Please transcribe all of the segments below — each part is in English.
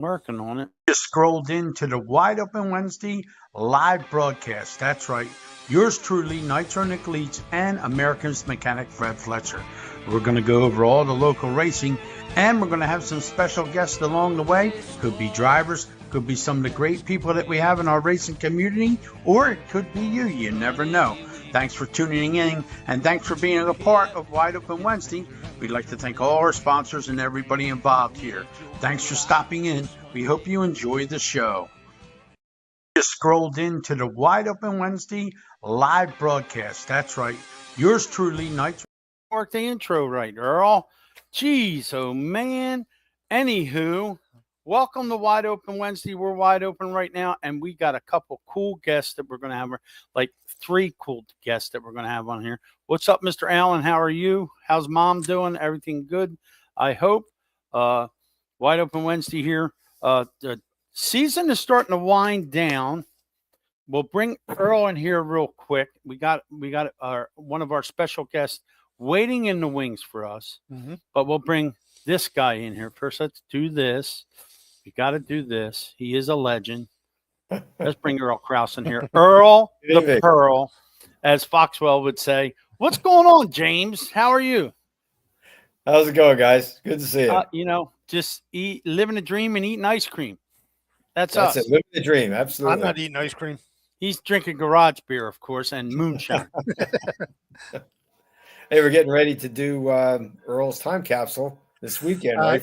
Working on it. Just scrolled into the Wide Open Wednesday live broadcast. That's right. Yours truly, Nitro Nick Leach and American's Mechanic Fred Fletcher. We're going to go over all the local racing, and we're going to have some special guests along the way. Could be drivers, could be some of the great people that we have in our racing community, or it could be you. You never know. Thanks for tuning in, and thanks for being a part of Wide Open Wednesday. We'd like to thank all our sponsors and everybody involved here. Thanks for stopping in. We hope you enjoy the show. Just scrolled into the Wide Open Wednesday live broadcast. That's right. Yours truly, Nitro. Work the intro right, Earl. Jeez, oh man. Anywho, welcome to Wide Open Wednesday. We're wide open right now, and we got a couple cool guests that we're going to have, like 3 cool guests that we're going to have on here. What's up, Mr. Allen? How are you? How's Mom doing? Everything good? I hope. Wide Open Wednesday here. The season is starting to wind down. We'll bring Earl in here real quick. We got one of our special guests waiting in the wings for us. But we'll bring this guy in here first. Let's do this. We got to do this. He is a legend. Let's bring Earl Krause in here. Earl the Pearl, as Foxwell would say. What's going on, James? How are you? How's it going, guys? Good to see you. Just living a dream and eating ice cream. That's us. It. Living the dream. Absolutely. I'm not eating ice cream. He's drinking garage beer, of course, and moonshine. Hey, we're getting ready to do Earl's time capsule this weekend, right?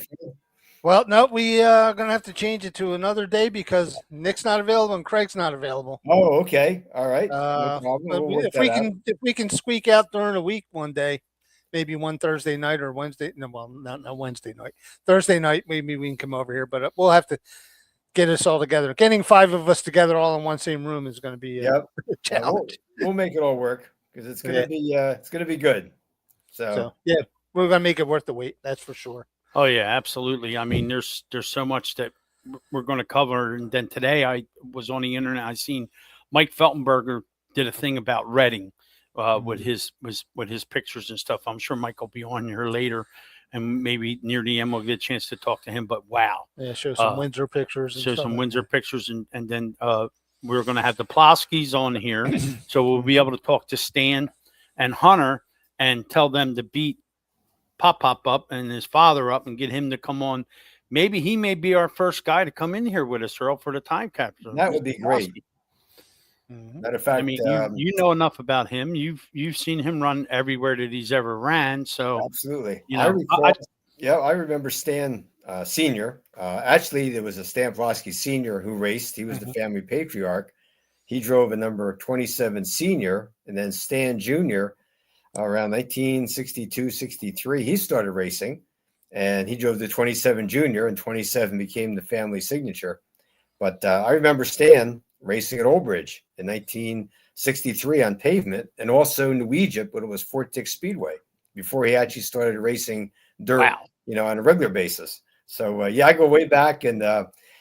Well, no, we are going to have to change it to another day because Nick's not available and Craig's not available. Oh, okay. All right. No problem. If we can squeak out during the week one day, maybe one Thursday night or Wednesday. No, well, not Wednesday night. Thursday night, maybe we can come over here, but we'll have to get us all together. Getting 5 of us together all in one same room is going to be a challenge. We'll make it all work because it's going to be good. So yeah, we're going to make it worth the wait. That's for sure. Oh yeah, absolutely. I mean, there's so much that we're going to cover. And then today I was on the internet. I seen Mike Feltenberger did a thing about Reading with his pictures and stuff. I'm sure Mike will be on here later, and maybe near the end we'll get a chance to talk to him. But wow, yeah, show some Windsor pictures. Pictures, and then we're going to have the Ploskys on here, so we'll be able to talk to Stan and Hunter and tell them to beat Pop up and his father up and get him to come on. Maybe he may be our first guy to come in here with us, Earl, for the time capsule. That would be great. Matter of fact, I mean, you know enough about him. You've seen him run everywhere that he's ever ran. So absolutely, I remember Stan Senior. Actually, there was a Stan Plosky Senior who raced. He was the family patriarch. He drove a number 27 Senior, and then Stan Junior. Around 1962, 63, he started racing, and he drove the 27 Junior, and 27 became the family signature. But I remember Stan racing at Old Bridge in 1963 on pavement, and also New Egypt, but it was Fort Dix Speedway before he actually started racing dirt, on a regular basis. So I go way back, and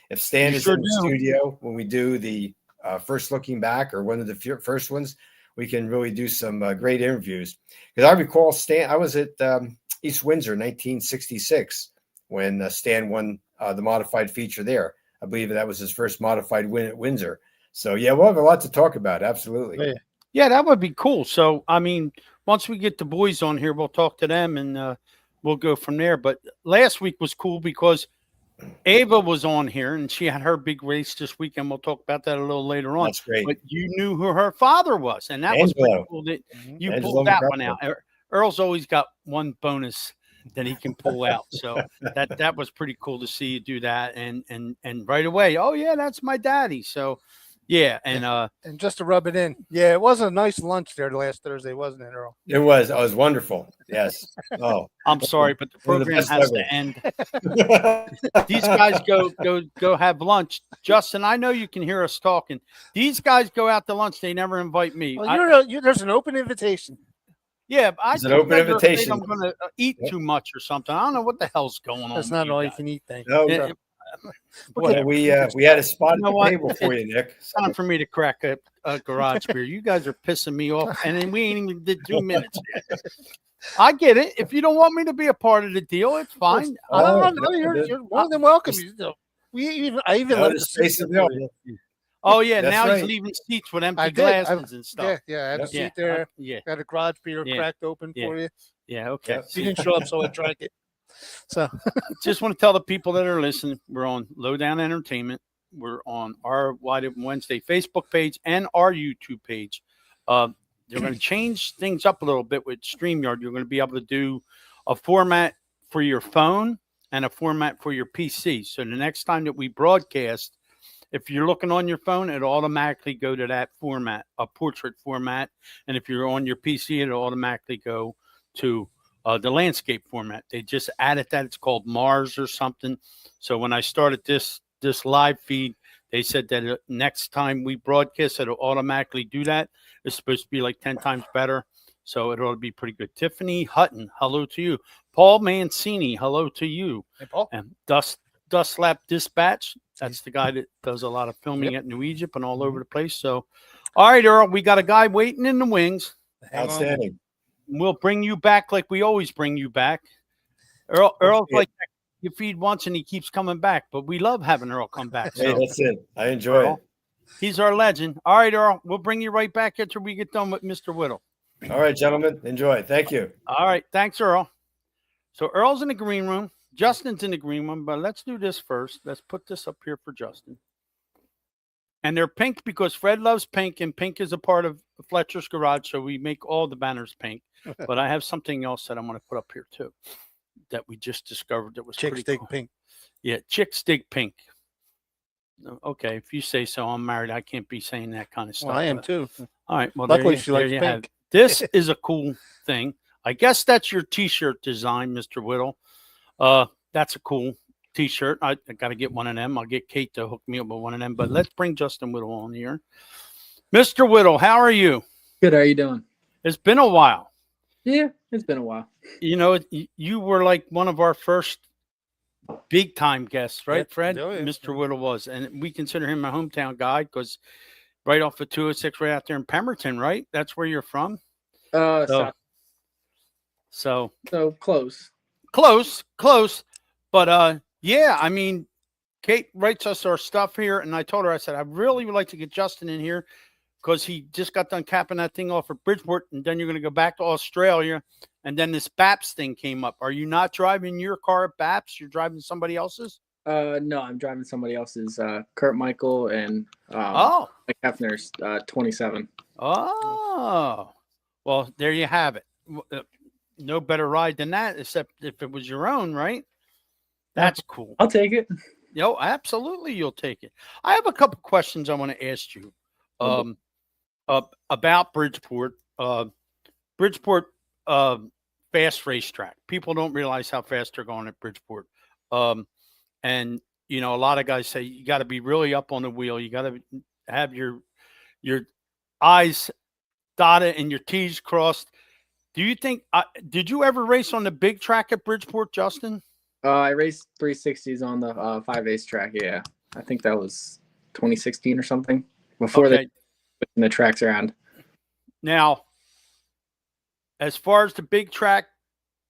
if Stan is in the studio when we do the first looking back or one of the first ones, we can really do some great interviews. Because I recall Stan, I was at East Windsor 1966 when Stan won the modified feature there. I believe that was his first modified win at Windsor. So, we'll have a lot to talk about. Absolutely. Yeah, that would be cool. So, I mean, once we get the boys on here, we'll talk to them and we'll go from there. But last week was cool because Ava was on here, and she had her big race this weekend. We'll talk about that a little later on. That's great. But you knew who her father was, and that was pretty cool that you pulled that one out. Earl's always got one bonus that he can pull out, so that was pretty cool to see you do that. And right away, oh yeah, that's my daddy. So yeah, and just to rub it in, it was a nice lunch there last Thursday, wasn't it, Earl? It was. It was wonderful. Yes. Oh, I'm sorry, but the program has to end. These guys go have lunch. Justin, I know you can hear us talking. These guys go out to lunch. They never invite me. Well, there's an open invitation. Yeah, but it's an open invitation. I'm going to eat too much or something. I don't know what the hell's going on. That's not all you can eat. No. We had a spot at the table for you, Nick. It's time for me to crack a garage beer. You guys are pissing me off, and then we ain't even did 2 minutes yet. I get it. If you don't want me to be a part of the deal, it's fine. You're more than welcome. I even No, left the the space seat is there for you. available. Oh yeah, That's now he's right. leaving seats with empty I did. glasses and stuff. Yeah, I had Yep. the seat Yeah, there. yeah, Got a garage door Yeah. cracked open Yeah. for you. yeah. Okay. Yep. You See, didn't show up, so I drank it. So just want to tell the people that are listening, we're on Lowdown Entertainment. We're on our Wide Open Wednesday Facebook page and our YouTube page. They're going to change things up a little bit with StreamYard. You're going to be able to do a format for your phone and a format for your PC. So the next time that we broadcast, if you're looking on your phone, it'll automatically go to that format, a portrait format. And if you're on your PC, it'll automatically go to the landscape format. They just added that. It's called Mars or something. So when I started this live feed, they said that next time we broadcast, it'll automatically do that. It's supposed to be like 10 times better. So it ought to be pretty good. Tiffany Hutton, hello to you. Paul Mancini, hello to you. hey, Paul. And Dust Slap Dispatch, that's the guy that does a lot of filming at New Egypt and all over the place. So, all right, Earl, we got a guy waiting in the wings. Hang on. Outstanding. We'll bring you back like we always bring you back. Earl's like you feed once and he keeps coming back, but we love having Earl come back. Hey, So that's it. I enjoy Earl, he's our legend. All right, Earl, we'll bring you right back after we get done with Mr. Whittle. it. All right, gentlemen. Enjoy. Thank you. All right, thanks, Earl. So Earl's in the green room. Justin's in the green room, but let's do this first. Let's put this up here for Justin. And they're pink because Fred loves pink, and pink is a part of Fletcher's Garage, so we make all the banners pink. But I have something else that I'm going to put up here too that we just discovered that was Chicks pretty dig cool. pink. Yeah, chicks dig pink. Okay, if you say so. I'm married. I can't be saying that kind of stuff. Well, I am but- too. All right. Well, Luckily, there she you, likes there you have pink. it. This is a cool thing. I guess that's your T-shirt design, Mr. Whittle. That's a cool T-shirt. I got to get one of them. I'll get Kate to hook me up with one of them. But let's bring Justin Whittle on here. Mr. Whittle, how are you? Good. How are you doing? It's been a while. Yeah, it's been a while. You know, you were like one of our first big time guests, right, Yep. Fred? Oh, yeah. Mr. Whittle was. And we consider him a hometown guy because right off of 206, right out there in Pemberton, right? That's where you're from. So, So close. close. But yeah, I mean, Kate writes us our stuff here, and I told her, I said, I really would like to get Justin in here because he just got done capping that thing off at Bridgeport, and then you're going to go back to Australia, and then this BAPS thing came up. Are you not driving your car at BAPS? You're driving somebody else's? No, I'm driving somebody else's. Kurt Michael and Oh, Mike Hefner's 27. oh. Well, there you have it. No better ride than that, except if it was your own, right? That's cool. I'll take it. Yo, absolutely, you'll take it. I have a couple questions I want to ask you about Bridgeport. Bridgeport fast racetrack. People don't realize how fast they're going at Bridgeport. And you know, a lot of guys say you got to be really up on the wheel. You got to have your I's dotted and your T's crossed. Do you think? Did you ever race on the big track at Bridgeport, Justin? I raced 360s on the 5-ace track. Yeah, I think that was 2016 or something before they put the tracks around. Now, as far as the big track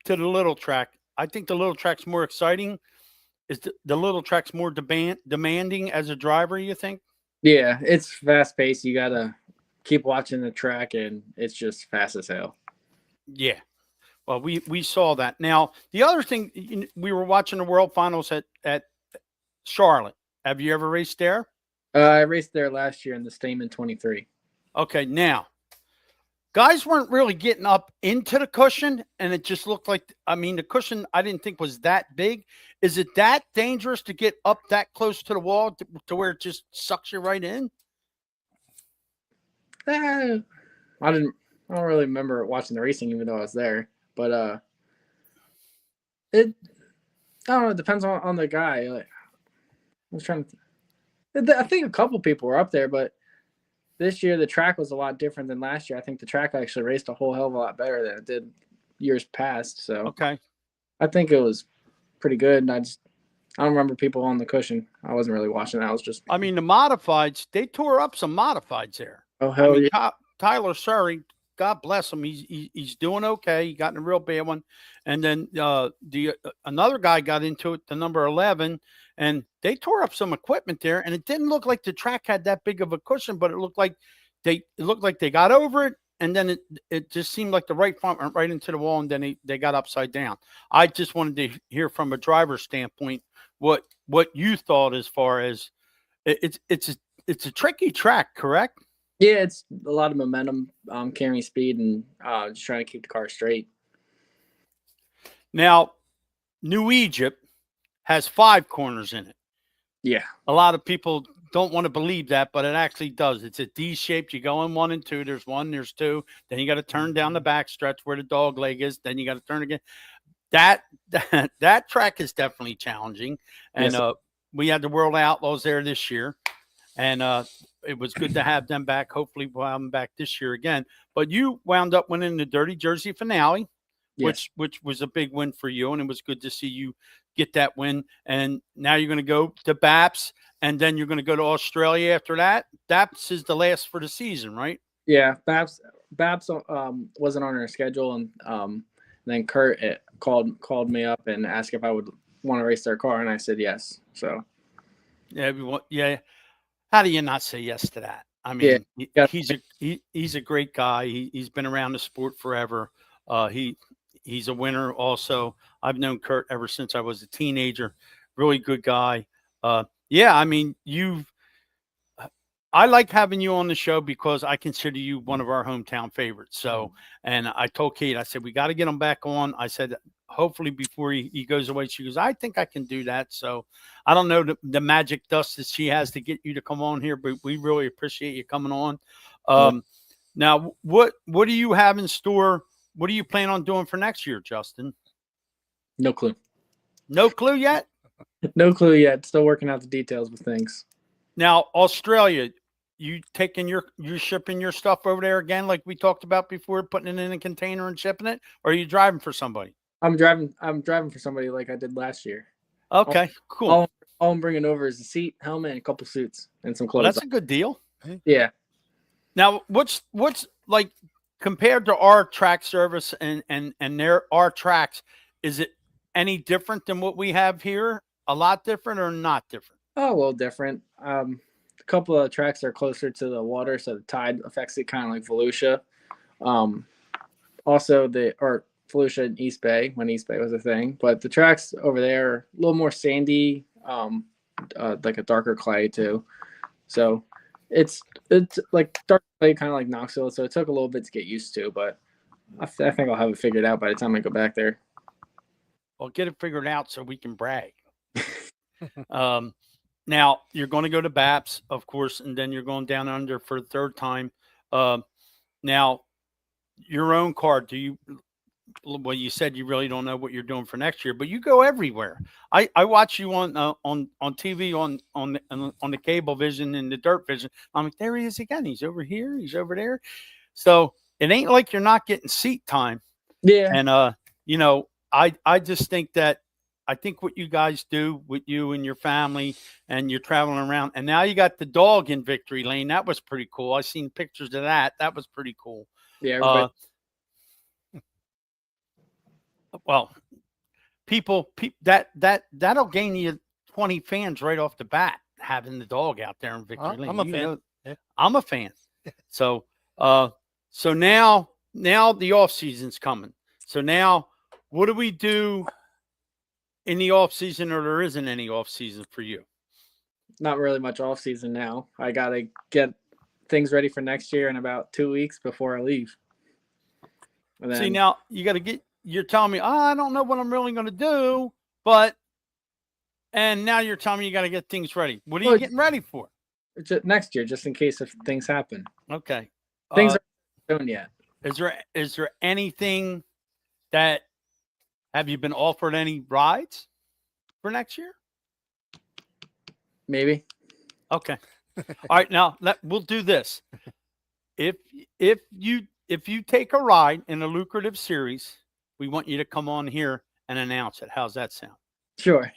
to the little track, I think the little track's more exciting. Is the little track's more demanding as a driver, you think? Yeah, it's fast paced. You gotta keep watching the track, and it's just fast as hell. Yeah. Well, we saw that. Now, the other thing, we were watching the World Finals at Charlotte. Have you ever raced there? I raced there last year in the Stamen 23. Okay, now, guys weren't really getting up into the cushion, and it just looked like, I mean, the cushion I didn't think was that big. Is it that dangerous to get up that close to the wall to where it just sucks you right in? I don't really remember watching the racing, even though I was there. But I don't know. It depends on the guy. Like, I was trying to. I think a couple people were up there, but this year the track was a lot different than last year. I think the track actually raced a whole hell of a lot better than it did years past. So Okay. I think it was pretty good. And I don't remember people on the cushion. I wasn't really watching that. I was just. I mean, the modifieds, they tore up some modifieds there. Oh hell I mean, yeah! Tyler Surrey, God bless him. He's doing okay. He got in a real bad one, and then another guy got into it, the number 11, and they tore up some equipment there, and it didn't look like the track had that big of a cushion, but it looked like they got over it, and then it just seemed like the right front went right into the wall, and then they got upside down. I just wanted to hear from a driver's standpoint what you thought as far as it's a tricky track, correct? Yeah, it's a lot of momentum, carrying speed, and just trying to keep the car straight. Now, New Egypt has 5 corners in it. Yeah. A lot of people don't want to believe that, but it actually does. It's a D shaped. You go in 1 and 2. There's 1, there's 2. Then you got to turn down the back stretch where the dog leg is. Then you got to turn again. That track is definitely challenging. And Yes. We had the World Outlaws there this year. And it was good to have them back. Hopefully we'll have them back this year again. But you wound up winning the Dirty Jersey finale, Yes. which was a big win for you. And it was good to see you get that win. And now you're going to go to BAPS, and then you're going to go to Australia after that. BAPS is the last for the season, right? Yeah, Babs wasn't on our schedule, and then Kurt called me up and asked if I would want to race their car, and I said yes. So Yeah. How do you not say yes to that? I mean, Yeah. he's a great guy. He's been around the sport forever. He's a winner also. I've known Kurt ever since I was a teenager. Really good guy. Yeah, I mean, I like having you on the show because I consider you one of our hometown favorites. So, and I told Kate, I said, we got to get him back on. I said, hopefully before he goes away. She goes, I think I can do that. So I don't know the magic dust that she has to get you to come on here, but we really appreciate you coming on. Now, what do you have in store? What do you plan on doing for next year, Justin? no clue. No clue yet? No clue yet. Still working out the details with things. Now, Australia, you taking you shipping your stuff over there again, like we talked about before, putting it in a container and shipping it, or are you driving for somebody? I'm driving for somebody like I did last year. Okay, cool. All I'm bringing over is a seat, helmet, and a couple suits and some Well, clothes. that's a good deal. Yeah. Now, what's like compared to our track service and our tracks? Is it any different than what we have here? A lot different or not different? Oh, a little different. A couple of tracks are closer to the water, so the tide affects it, kind of like Volusia. Also, Volusia and East Bay, when East Bay was a thing. But the tracks over there are a little more sandy, like a darker clay too. So it's like dark clay, kind of like Knoxville. So it took a little bit to get used to, but I think I'll have it figured out by the time I go back there. Well, get it figured out so we can brag. Now you're going to go to BAPS, of course, and then you're going down under for the 3rd time. Now, your own car, well, you said you really don't know what you're doing for next year, but you go everywhere. I watch you on TV, on the cable vision and the dirt vision. I'm like, there he is again. He's over here. He's over there. So it ain't like you're not getting seat time. Yeah. And, I just think that I think what you guys do with you and your family, and you're traveling around, and now you got the dog in victory lane. That was pretty cool. I seen pictures of that. That was pretty cool. Yeah. Well, that'll gain you 20 fans right off the bat, having the dog out there in victory lane. I'm a fan. Yeah. I'm a fan. So now the off season's coming. So now, what do we do in the off season, or there isn't any off season for you? Not really much off season now. I got to get things ready for next year in about 2 weeks before I leave. And then, See, now you got to you're telling me, I don't know what I'm really going to do, and now you're telling me you got to get things ready. What are you getting ready for? Next year, just in case if things happen. Okay. Things aren't done yet. Is there anything that, have you been offered any rides for next year? Maybe. Okay. All right. Now we'll do this. If you take a ride in a lucrative series, we want you to come on here and announce it. How's that sound? Sure.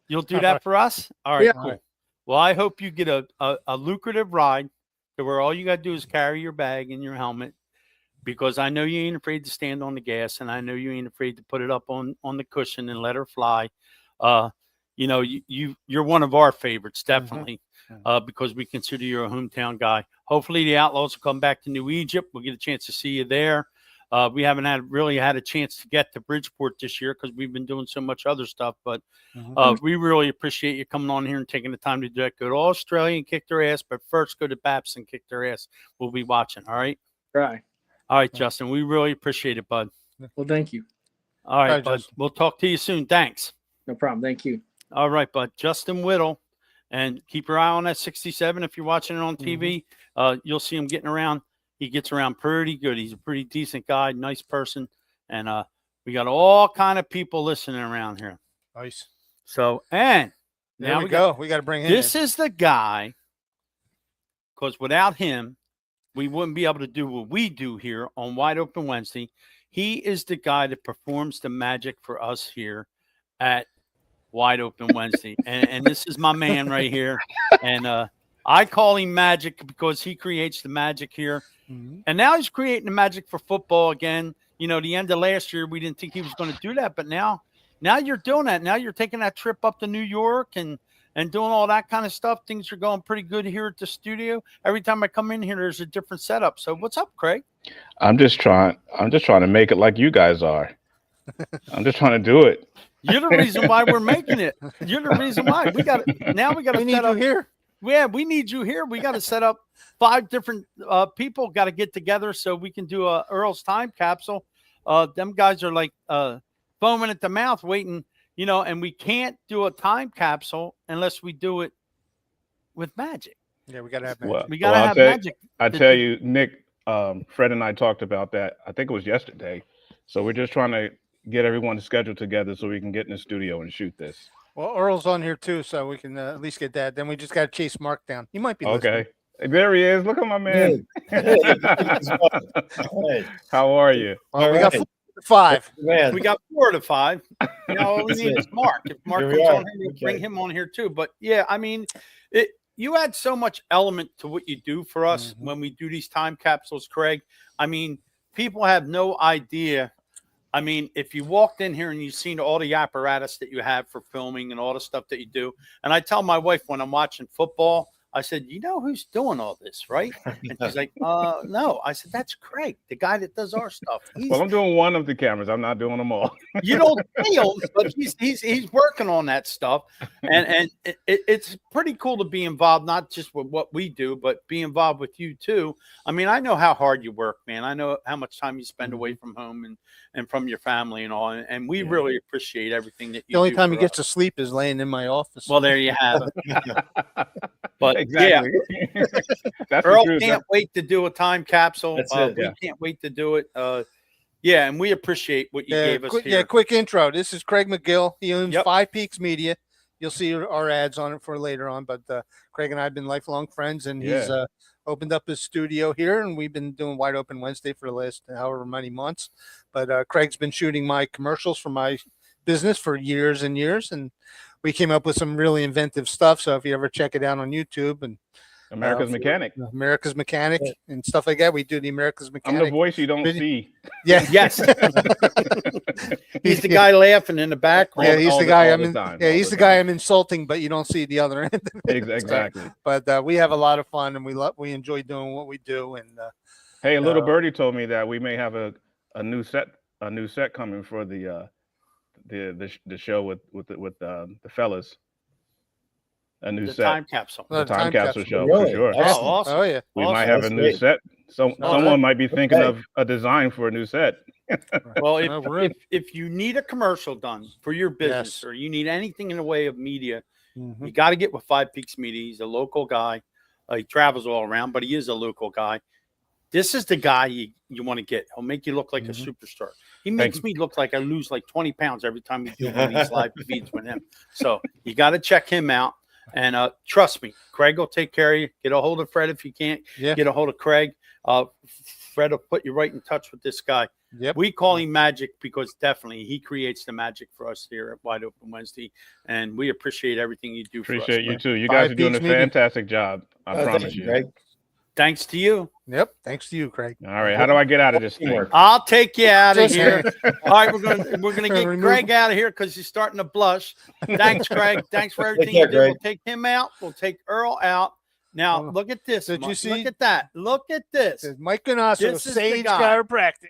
You'll do that for us? All right, Yeah. cool. Well, I hope you get a lucrative ride to where all you got to do is carry your bag and your helmet, because I know you ain't afraid to stand on the gas, and I know you ain't afraid to put it up on the cushion and let her fly. you're one of our favorites, definitely, because we consider you a hometown guy. Hopefully the Outlaws will come back to New Egypt. We'll get a chance to see you there. We haven't really had a chance to get to Bridgeport this year because we've been doing so much other stuff. But we really appreciate you coming on here and taking the time to do that. Go to Australia and kick their ass, but first go to Baps and kick their ass. We'll be watching. All right. Right. All right, Justin. We really appreciate it, bud. Well, thank you. All right, bud. Justin. We'll talk to you soon. Thanks. No problem. Thank you. All right, bud. Justin Whittle. And keep your eye on that 67 if you're watching it on TV. You'll see him getting around. He gets around pretty good. He's a pretty decent guy, nice person. And we got all kind of people listening around here. Nice. So, and There now we go. We got to bring him this in. is the guy, because without him, we wouldn't be able to do what we do here on Wide Open Wednesday. He is the guy that performs the magic for us here at Wide Open Wednesday. And this is my man right here. And I call him Magic because he creates the magic here. And now he's creating the magic for football again. The end of last year, we didn't think he was going to do that. But now you're doing that. Now you're taking that trip up to New York and doing all that kind of stuff. Things are going pretty good here at the studio. Every time I come in here, there's a different setup. So what's up, Craig? I'm just trying to make it like you guys are. I'm just trying to do it. You're the reason why we're making it. You're the reason why. We got to We set need up you here. Yeah, we need you here. We got to set up 5 different people got to get together so we can do a Earl's time capsule. Them guys are like foaming at the mouth waiting, and we can't do a time capsule unless we do it with magic. Yeah, we got to have Well, magic. We got to I'll have tell- magic. I tell you, Nick, Fred and I talked about that. I think it was yesterday. So we're just trying to get everyone's schedule together so we can get in the studio and shoot this. Well, Earl's on here too, so we can at least get that. Then we just got to chase Mark down. He might be listening. Okay. There he is. Look at my man. Hey, How are you? Well, All we got right. 5. man. We got 4 to 5. All we need is Mark. If Mark Here comes we are. on here, we'll bring Okay. him on here too. But yeah, I mean, you add so much element to what you do for us when we do these time capsules, Craig. I mean, people have no idea. I mean, if you walked in here and you've seen all the apparatus that you have for filming and all the stuff that you do, and I tell my wife when I'm watching football, I said, you know who's doing all this, right? And she's like, no. I said, that's Craig, the guy that does our stuff. Well, I'm doing one of the cameras. I'm not doing them all. You don't feel, but he's working on that stuff, and it's pretty cool to be involved, not just with what we do, but be involved with you too. I mean, I know how hard you work, man. I know how much time you spend away from home and from your family and all, and we really appreciate everything that you. The only do time he for gets us. to sleep is laying in my office. Well, there you have it. But Exactly. yeah, That's Earl the truth. can't wait to do a time capsule. That's it, We yeah. can't wait to do it. Yeah, and we appreciate what you gave us here. quick intro. This is Craig McGill. He owns Yep. 5 Peaks Media. You'll see our ads on it for later on. But Craig and I have been lifelong friends, and he's opened up his studio here, and we've been doing Wide Open Wednesday for the last however many months. But Craig's been shooting my commercials for my business for years and years, and we came up with some really inventive stuff. So if you ever check it out on YouTube and America's Mechanic. America's Mechanic and stuff like that, we do the America's I'm Mechanic. the voice you don't Video- see. Yeah, Yes, he's the guy laughing in the background. Yeah, he's all the the- guy all I'm the in. time, Yeah, all he's the the guy time. I'm insulting, but you don't see the other end. Exactly. But we have a lot of fun, and we enjoy doing what we do. And Hey, a little birdie told me that we may have a new set coming for the show with the fellas. A new The set. time capsule. The time capsule show Really? for sure. Oh, Excellent. awesome. oh yeah, We Awesome. might have a That's new great. set. So Oh, someone might be thinking Okay. of a design for a new set. Well, Oh, we're in. if you need a commercial done for your business Yes. or you need anything in the way of media, Mhm. you got to get with 5 Peaks Media. He's a local guy. He travels all around, but he is a local guy. This is the guy you want to get. He'll make you look like a superstar. He makes me look like I lose like 20 pounds every time we do one of these live feeds with him. So you got to check him out. And trust me, Craig will take care of you. Get a hold of Fred if you can't. Yeah. Get a hold of Craig. Fred will put you right in touch with this guy. Yep. We call him Magic because definitely he creates the magic for us here at Wide Open Wednesday. And we appreciate everything you do for us. Appreciate you man. too. You Five guys are doing a Peaks Media. fantastic job. I Oh, promise thank you. Greg. Thanks to you. Yep. Thanks to you, Craig. All right, how do I get out of this thing? Teamwork. I'll take you out of Just- here. All right, we're gonna get Remove Greg out of here because he's starting to blush. Thanks, Craig. Thanks for everything care, you did. We'll Greg. take him out. We'll take Earl out. Now Oh. look at this. Did you Mike. see- Look at that. Look at this. Says Mike Ganasso, This is the Sage guy. Chiropractic.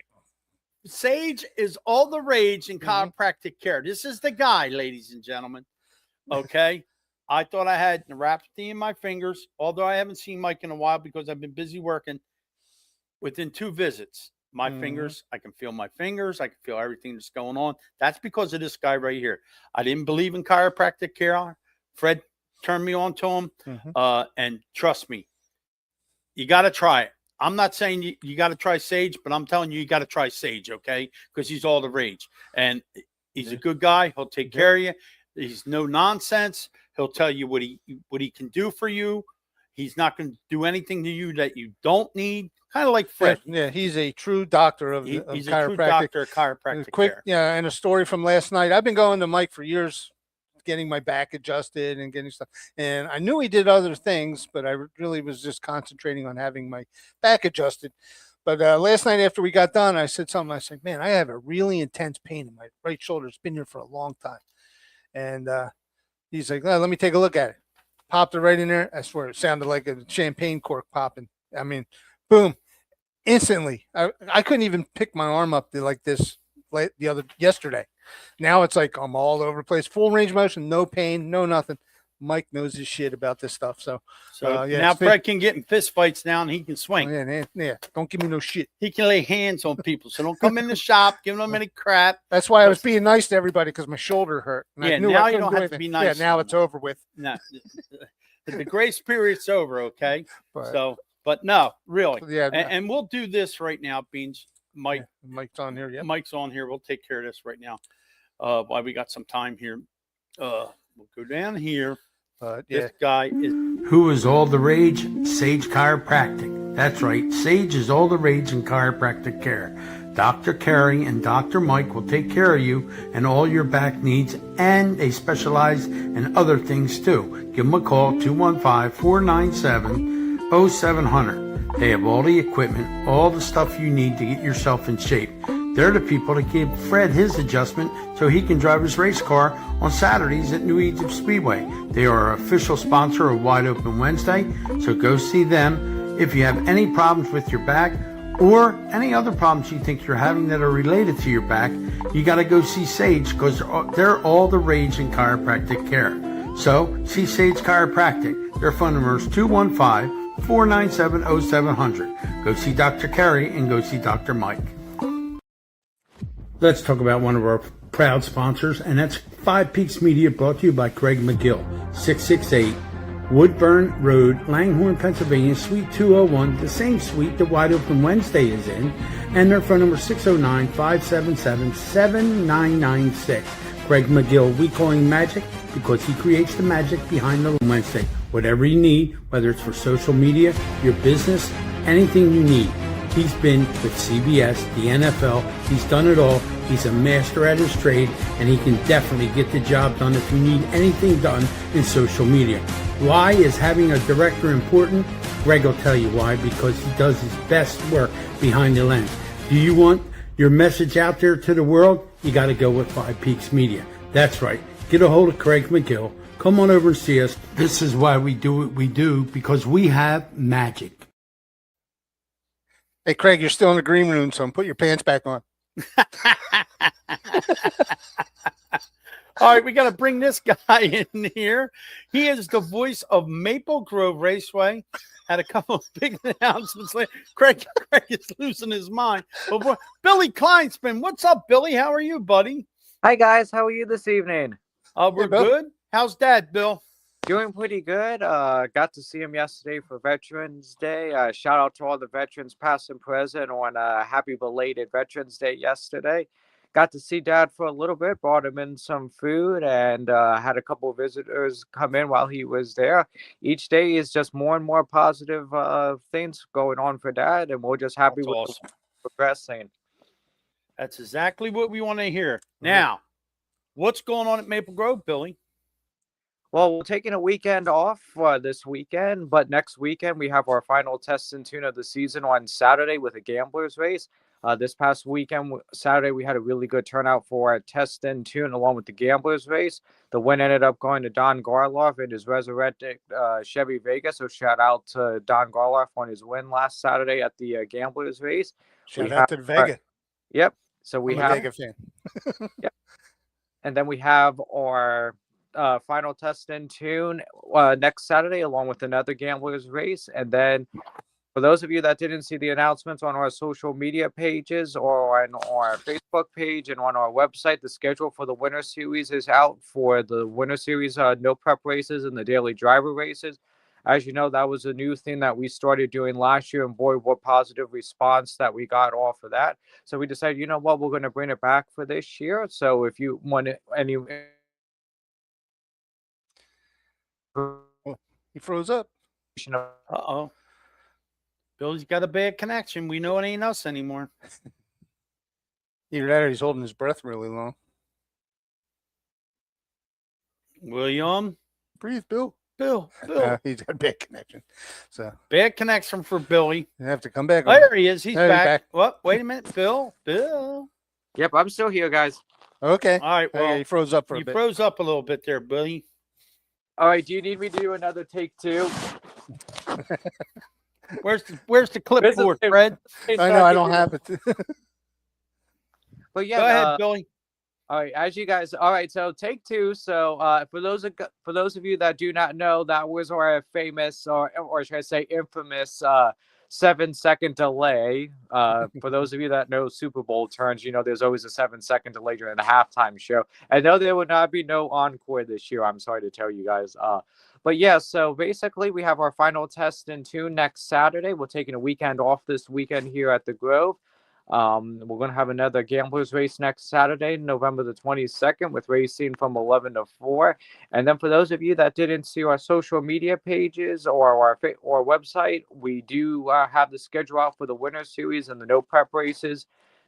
Sage is all the rage in Mhm. chiropractic care. This is the guy, ladies and gentlemen. Okay. I thought I had neuropathy in my fingers, although I haven't seen Mike in a while because I've been busy working. Within 2 visits, my Mhm. fingers, I can feel my fingers. I can feel everything that's going on. That's because of this guy right here. I didn't believe in chiropractic care. Fred turned me on to him. Mhm. And trust me, you got to try it. I'm not saying you got to try Sage, but I'm telling you, you got to try Sage, okay? Because he's all the rage. And he's a good guy. He'll take care of you. He's no nonsense. He'll tell you what he can do for you. He's not going to do anything to you that you don't need. Kind of like Fred. Yeah, he's a true doctor of, He's of a true chiropractic. doctor of chiropractic Quick, care. yeah, and a story from last night. I've been going to Mike for years, getting my back adjusted and getting stuff. And I knew he did other things, but I really was just concentrating on having my back adjusted. But last night after we got done, I said something. I said, "Man, I have a really intense pain in my right shoulder. It's been here for a long time." And he's like, "Let me take a look at it." Popped it right in there. I swear, it sounded like a champagne cork popping. I mean, boom. Instantly, I couldn't even pick my arm up like this yesterday. Now it's like I'm all over the place, full range of motion, no pain, no nothing. Mike knows his shit about this stuff. So yeah, now it's been- Fred can get in fist fights now and he can swing. yeah, don't give me no shit. He can lay hands on people. So don't come in the shop giving them any crap. That's why I was being nice to everybody because my shoulder hurt. And I Yeah, knew I now you couldn't don't do have to anything. be nice Yeah, now to it's over with. No, the grace period's over, okay? But So, but no, really. yeah, And we'll do this right now, Beans. Mike, yeah, Mike's on here. Yeah, Mike's on here. We'll take care of this right now. While we got some time here. We'll go down here. but yeah, This guy is Who is all the rage? Sage Chiropractic. That's right. Sage is all the rage in chiropractic care. Dr. Carey and Dr. Mike will take care of you and all your back needs, and they specialize in other things too. Give them a call, 215-497-0700. They have all the equipment, all the stuff you need to get yourself in shape. They're the people that give Fred his adjustment so he can drive his race car on Saturdays at New Egypt Speedway. They are our official sponsor of Wide Open Wednesday, so go see them. If you have any problems with your back or any other problems you think you're having that are related to your back, you got to go see Sage because they're all the rage in chiropractic care. So see Sage Chiropractic. Their phone number is 215-497-0700. Go see Dr. Carey and go see Dr. Mike. Let's talk about one of our proud sponsors, and that's Five Peaks Media, brought to you by Craig McGill, 668 Woodburn Road, Langhorne, Pennsylvania, Suite 201, the same suite that Wide Open Wednesday is in, and their phone number 609-577-7996. Craig McGill, we call him Magic because he creates the magic behind the Wednesday. Whatever you need, whether it's for social media, your business, anything you need. He's been with CBS, the NFL. He's done it all. He's a master at his trade, and he can definitely get the job done if you need anything done in social media. Why is having a director important? Greg will tell you why, because he does his best work behind the lens. Do you want your message out there to the world? You got to go with Five Peaks Media. That's right. Get a hold of Craig McGill. Come on over and see us. This is why we do what we do, because we have magic. hey Craig, you're still in the green room, so put your pants back on. all right. We got to bring this guy in here. He is the voice of Maple Grove Raceway. Had a couple of big announcements. Craig is losing his mind. But Billy Kleinsman, what's up, Billy? How are you, buddy? Hi guys, how are you this evening? We're Bill. good. How's Dad, Bill? Doing pretty good. Got to see him yesterday for Veterans Day. Shout out to all the veterans past and present on happy belated Veterans Day yesterday. Got to see Dad for a little bit, brought him in some food, and had a couple of visitors come in while he was there. Each day is just more and more positive things going on for Dad, and we're just happy That's with awesome. the progressing. That's exactly what we want to hear. Now, what's going on at Maple Grove, Billy? Well, we're taking a weekend off this weekend, but next weekend we have our final test and tune of the season on Saturday with a gamblers race. This past weekend, Saturday, we had a really good turnout for our test and tune along with the gamblers race. The win ended up going to Don Garloff and his resurrected Chevy Vega. So shout out to Don Garloff on his win last Saturday at the gamblers race. Shout out to Vega. Yep. So we I'm have a Vega fan. Yep. And then we have our final test and tune next Saturday, along with another gamblers race. And then for those of you that didn't see the announcements on our social media pages or on our Facebook page and on our website, the schedule for the Winter Series is out for the Winter Series no prep races and the daily driver races. As you know, that was a new thing that we started doing last year, and boy, what positive response that we got off of that. So we decided, you know what, we're going to bring it back for this year. So if you want any... He froze up. Uh-oh. Billy's got a bad connection. We know it ain't us anymore. Either that or he's holding his breath really long. William? Breathe, Bill. Bill. He's got a bad connection. So Bad connection for Billy. you have to come back. Oh, there he is. He's There, he's back. back. What? Wait a minute. Bill. Yep, I'm still here, guys. Okay. All right. Well, Okay, he froze up for a you bit. froze up a little bit there, Billy. All right, do you need me to do another take two? Where's the clipboard, This is- Fred? I know I don't have it. But yeah, Go ahead, Billy. all right, as you guys, all right. So take two. So for those of you that do not know, that was our famous, or should I say, infamous 7-second delay. For those of you that know Super Bowl terms, you know there's always a 7-second delay during the halftime show. I know there would not be no encore this year. I'm sorry to tell you guys. But yeah, so basically we have our final test and tune next Saturday. We're taking a weekend off this weekend here at the Grove. We're going to have another gamblers race next Saturday, November the 22nd, with racing from 11 to 4. And then for those of you that didn't see our social media pages or our website, we do have the schedule out for the Winter Series and the no prep races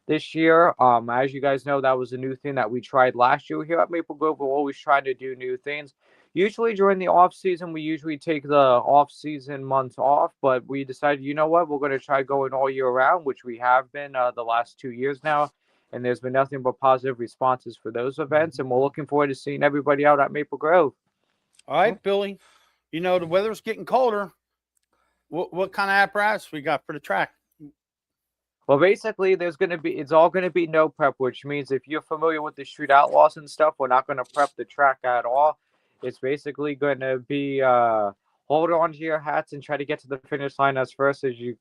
this year. As you guys know, that was a new thing that we tried last year here at Maple Grove. We're always trying to do new things. Usually during the off season, we usually take the off season months off, but we decided, you know what, we're going to try going all year round, which we have been the last 2 years now. And there's been nothing but positive responses for those events. And we're looking forward to seeing everybody out at Maple Grove. All right, Billy. You know, the weather's getting colder. What kind of apparatus we got for the track? Well, basically, it's all going to be no prep, which means if you're familiar with the Street Outlaws and stuff, we're not going to prep the track at all. It's basically going to be hold on to your hats and try to get to the finish line as fast as you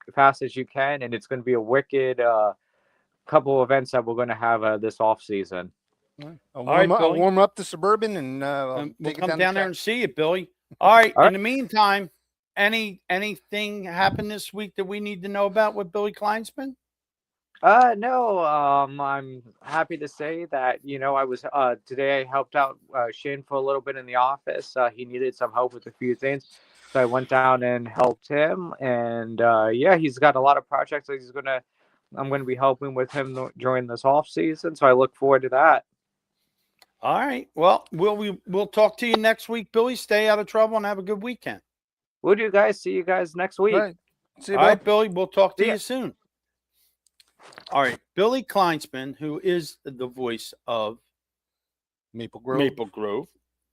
can. And it's going to be a wicked couple of events that we're going to have this off season. All right, I'll Billy. warm up the Suburban and We'll take it come down down the there track. and see you, Billy. All right. All right. In the meantime, anything happened this week that we need to know about with Billy Kleinsman? No, I'm happy to say that, I was, today I helped out Shane for a little bit in the office. He needed some help with a few things. So I went down and helped him. And yeah, he's got a lot of projects that I'm going to be helping with him during this off season. So I look forward to that. All right. Well, we'll talk to you next week, Billy. Stay out of trouble and have a good weekend. We'll do, guys. See you guys next week. All right. See you, All right, bud. Billy. We'll talk to See ya. you soon. All right. Billy Kleinsman, who is the voice of Maple Grove. Maple Grove.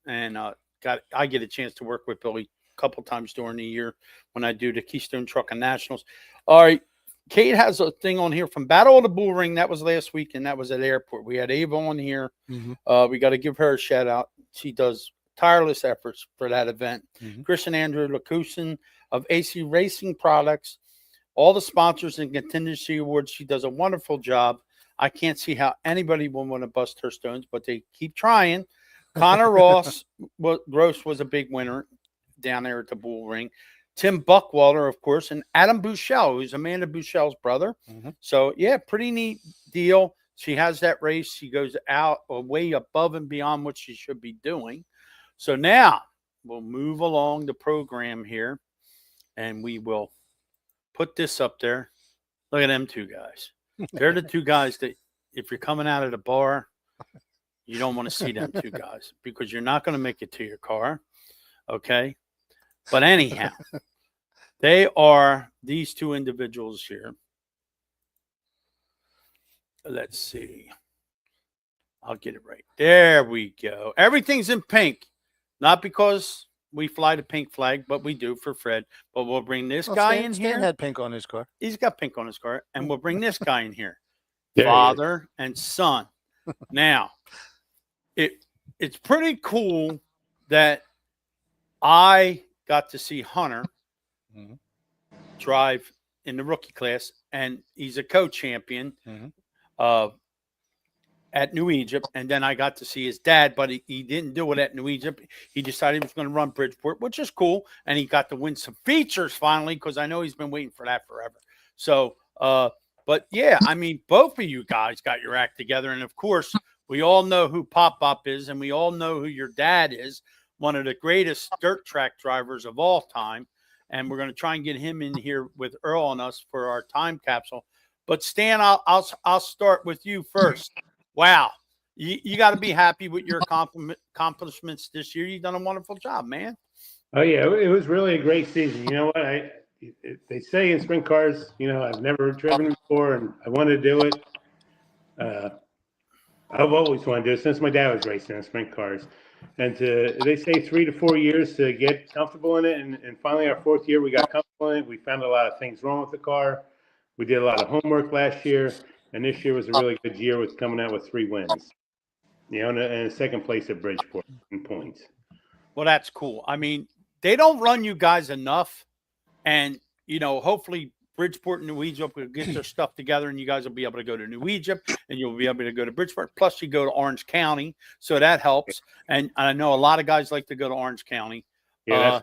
And I get a chance to work with Billy a couple times during the year when I do the Keystone Trucking Nationals. All right. Kate has a thing on here from Battle of the Bull Ring. That was last week, and that was at the airport. We had Ava on here. Mhm. We got to give her a shout out. She does tireless efforts for that event. Mhm. Christian Andrew Lacusin of AC Racing Products, all the sponsors and contingency awards. She does a wonderful job. I can't see how anybody will want to bust her stones, but they keep trying. Connor Gross was a big winner down there at the Bull Ring. Tim Buckwalter, of course, and Adam Bouchel, who's Amanda Bouchel's brother. Mhm. So, yeah, pretty neat deal. She has that race. She goes out way above and beyond what she should be doing. So now we'll move along the program here, and we will put this up there. Look at them two guys. They're the two guys that if you're coming out of the bar, you don't want to see them two guys because you're not going to make it to your car. Okay. But anyhow, they are these two individuals here. Let's see. I'll get it right. There we go. Everything's in pink. Not because we fly the pink flag, but we do for Fred. But we'll bring this guy in Stan here. had pink on his car. He's got pink on his car. And we'll bring this guy in here. There he is. Father and son. Now, it's pretty cool that I got to see Hunter Mhm. drive in the rookie class, and he's a co-champion Mhm. at New Egypt. And then I got to see his dad, but he didn't do it at New Egypt. He decided he was going to run Bridgeport, which is cool. And he got to win some features finally, because I know he's been waiting for that forever. So, but yeah, I mean, both of you guys got your act together. And of course, we all know who Pop Pop is, and we all know who your dad is, one of the greatest dirt track drivers of all time. And we're going to try and get him in here with Earl and us for our time capsule. But Stan, I'll start with you first. Wow. You got to be happy with your accomplishments this year. You've done a wonderful job, man. Oh yeah, it was really a great season. You know what? They say in sprint cars, I've never driven before, and I wanted to do it. I've always wanted to do it since my dad was racing in sprint cars. And they say 3 to 4 years to get comfortable in it, and finally our 4th year we got comfortable in it. We found a lot of things wrong with the car. We did a lot of homework last year, and this year was a really good year with coming out with 3 wins. And a second place at Bridgeport in points. Well, that's cool. I mean, they don't run you guys enough, and hopefully Bridgeport and New Egypt will get their stuff together, and you guys will be able to go to New Egypt, and you'll be able to go to Bridgeport. Plus, you go to Orange County, so that helps. And I know a lot of guys like to go to Orange County. Yeah,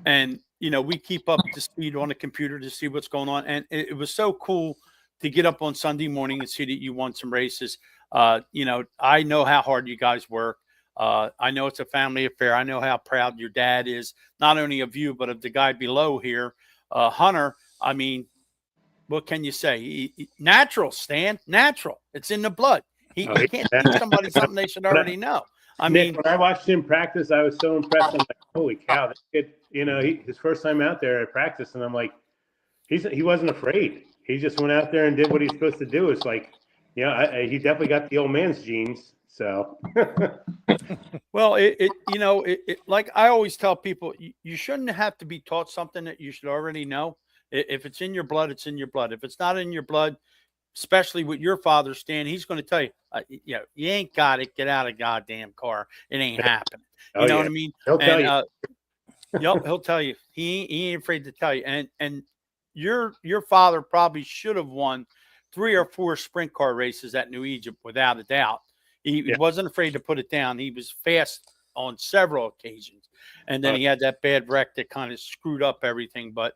and we keep up to speed on the computer to see what's going on, and it was so cool to get up on Sunday morning and see that you won some races. I know how hard you guys work. I know it's a family affair. I know how proud your dad is, not only of you, but of the guy below here, Hunter. I mean, what can you say? Natural, Stan. Natural. It's in the blood. He can't teach somebody something they should already know. I mean, when I watched him practice, I was so impressed. I'm like, holy cow! This kid, his first time out there at practice, and I'm like, he wasn't afraid. He just went out there and did what he's supposed to do. It's like, he definitely got the old man's genes. So, well, like I always tell people, you shouldn't have to be taught something that you should already know. If it's in your blood, it's in your blood. If it's not in your blood, especially with your father, Stan, he's going to tell you, you ain't got it. Get out of goddamn car. It ain't happening. You know what I mean? He'll tell you. Yep, he'll tell you. He ain't afraid to tell you. And your father probably should have won 3 or 4 sprint car races at New Egypt without a doubt. He wasn't afraid to put it down. He was fast on several occasions. And then he had that bad wreck that kind of screwed up everything. But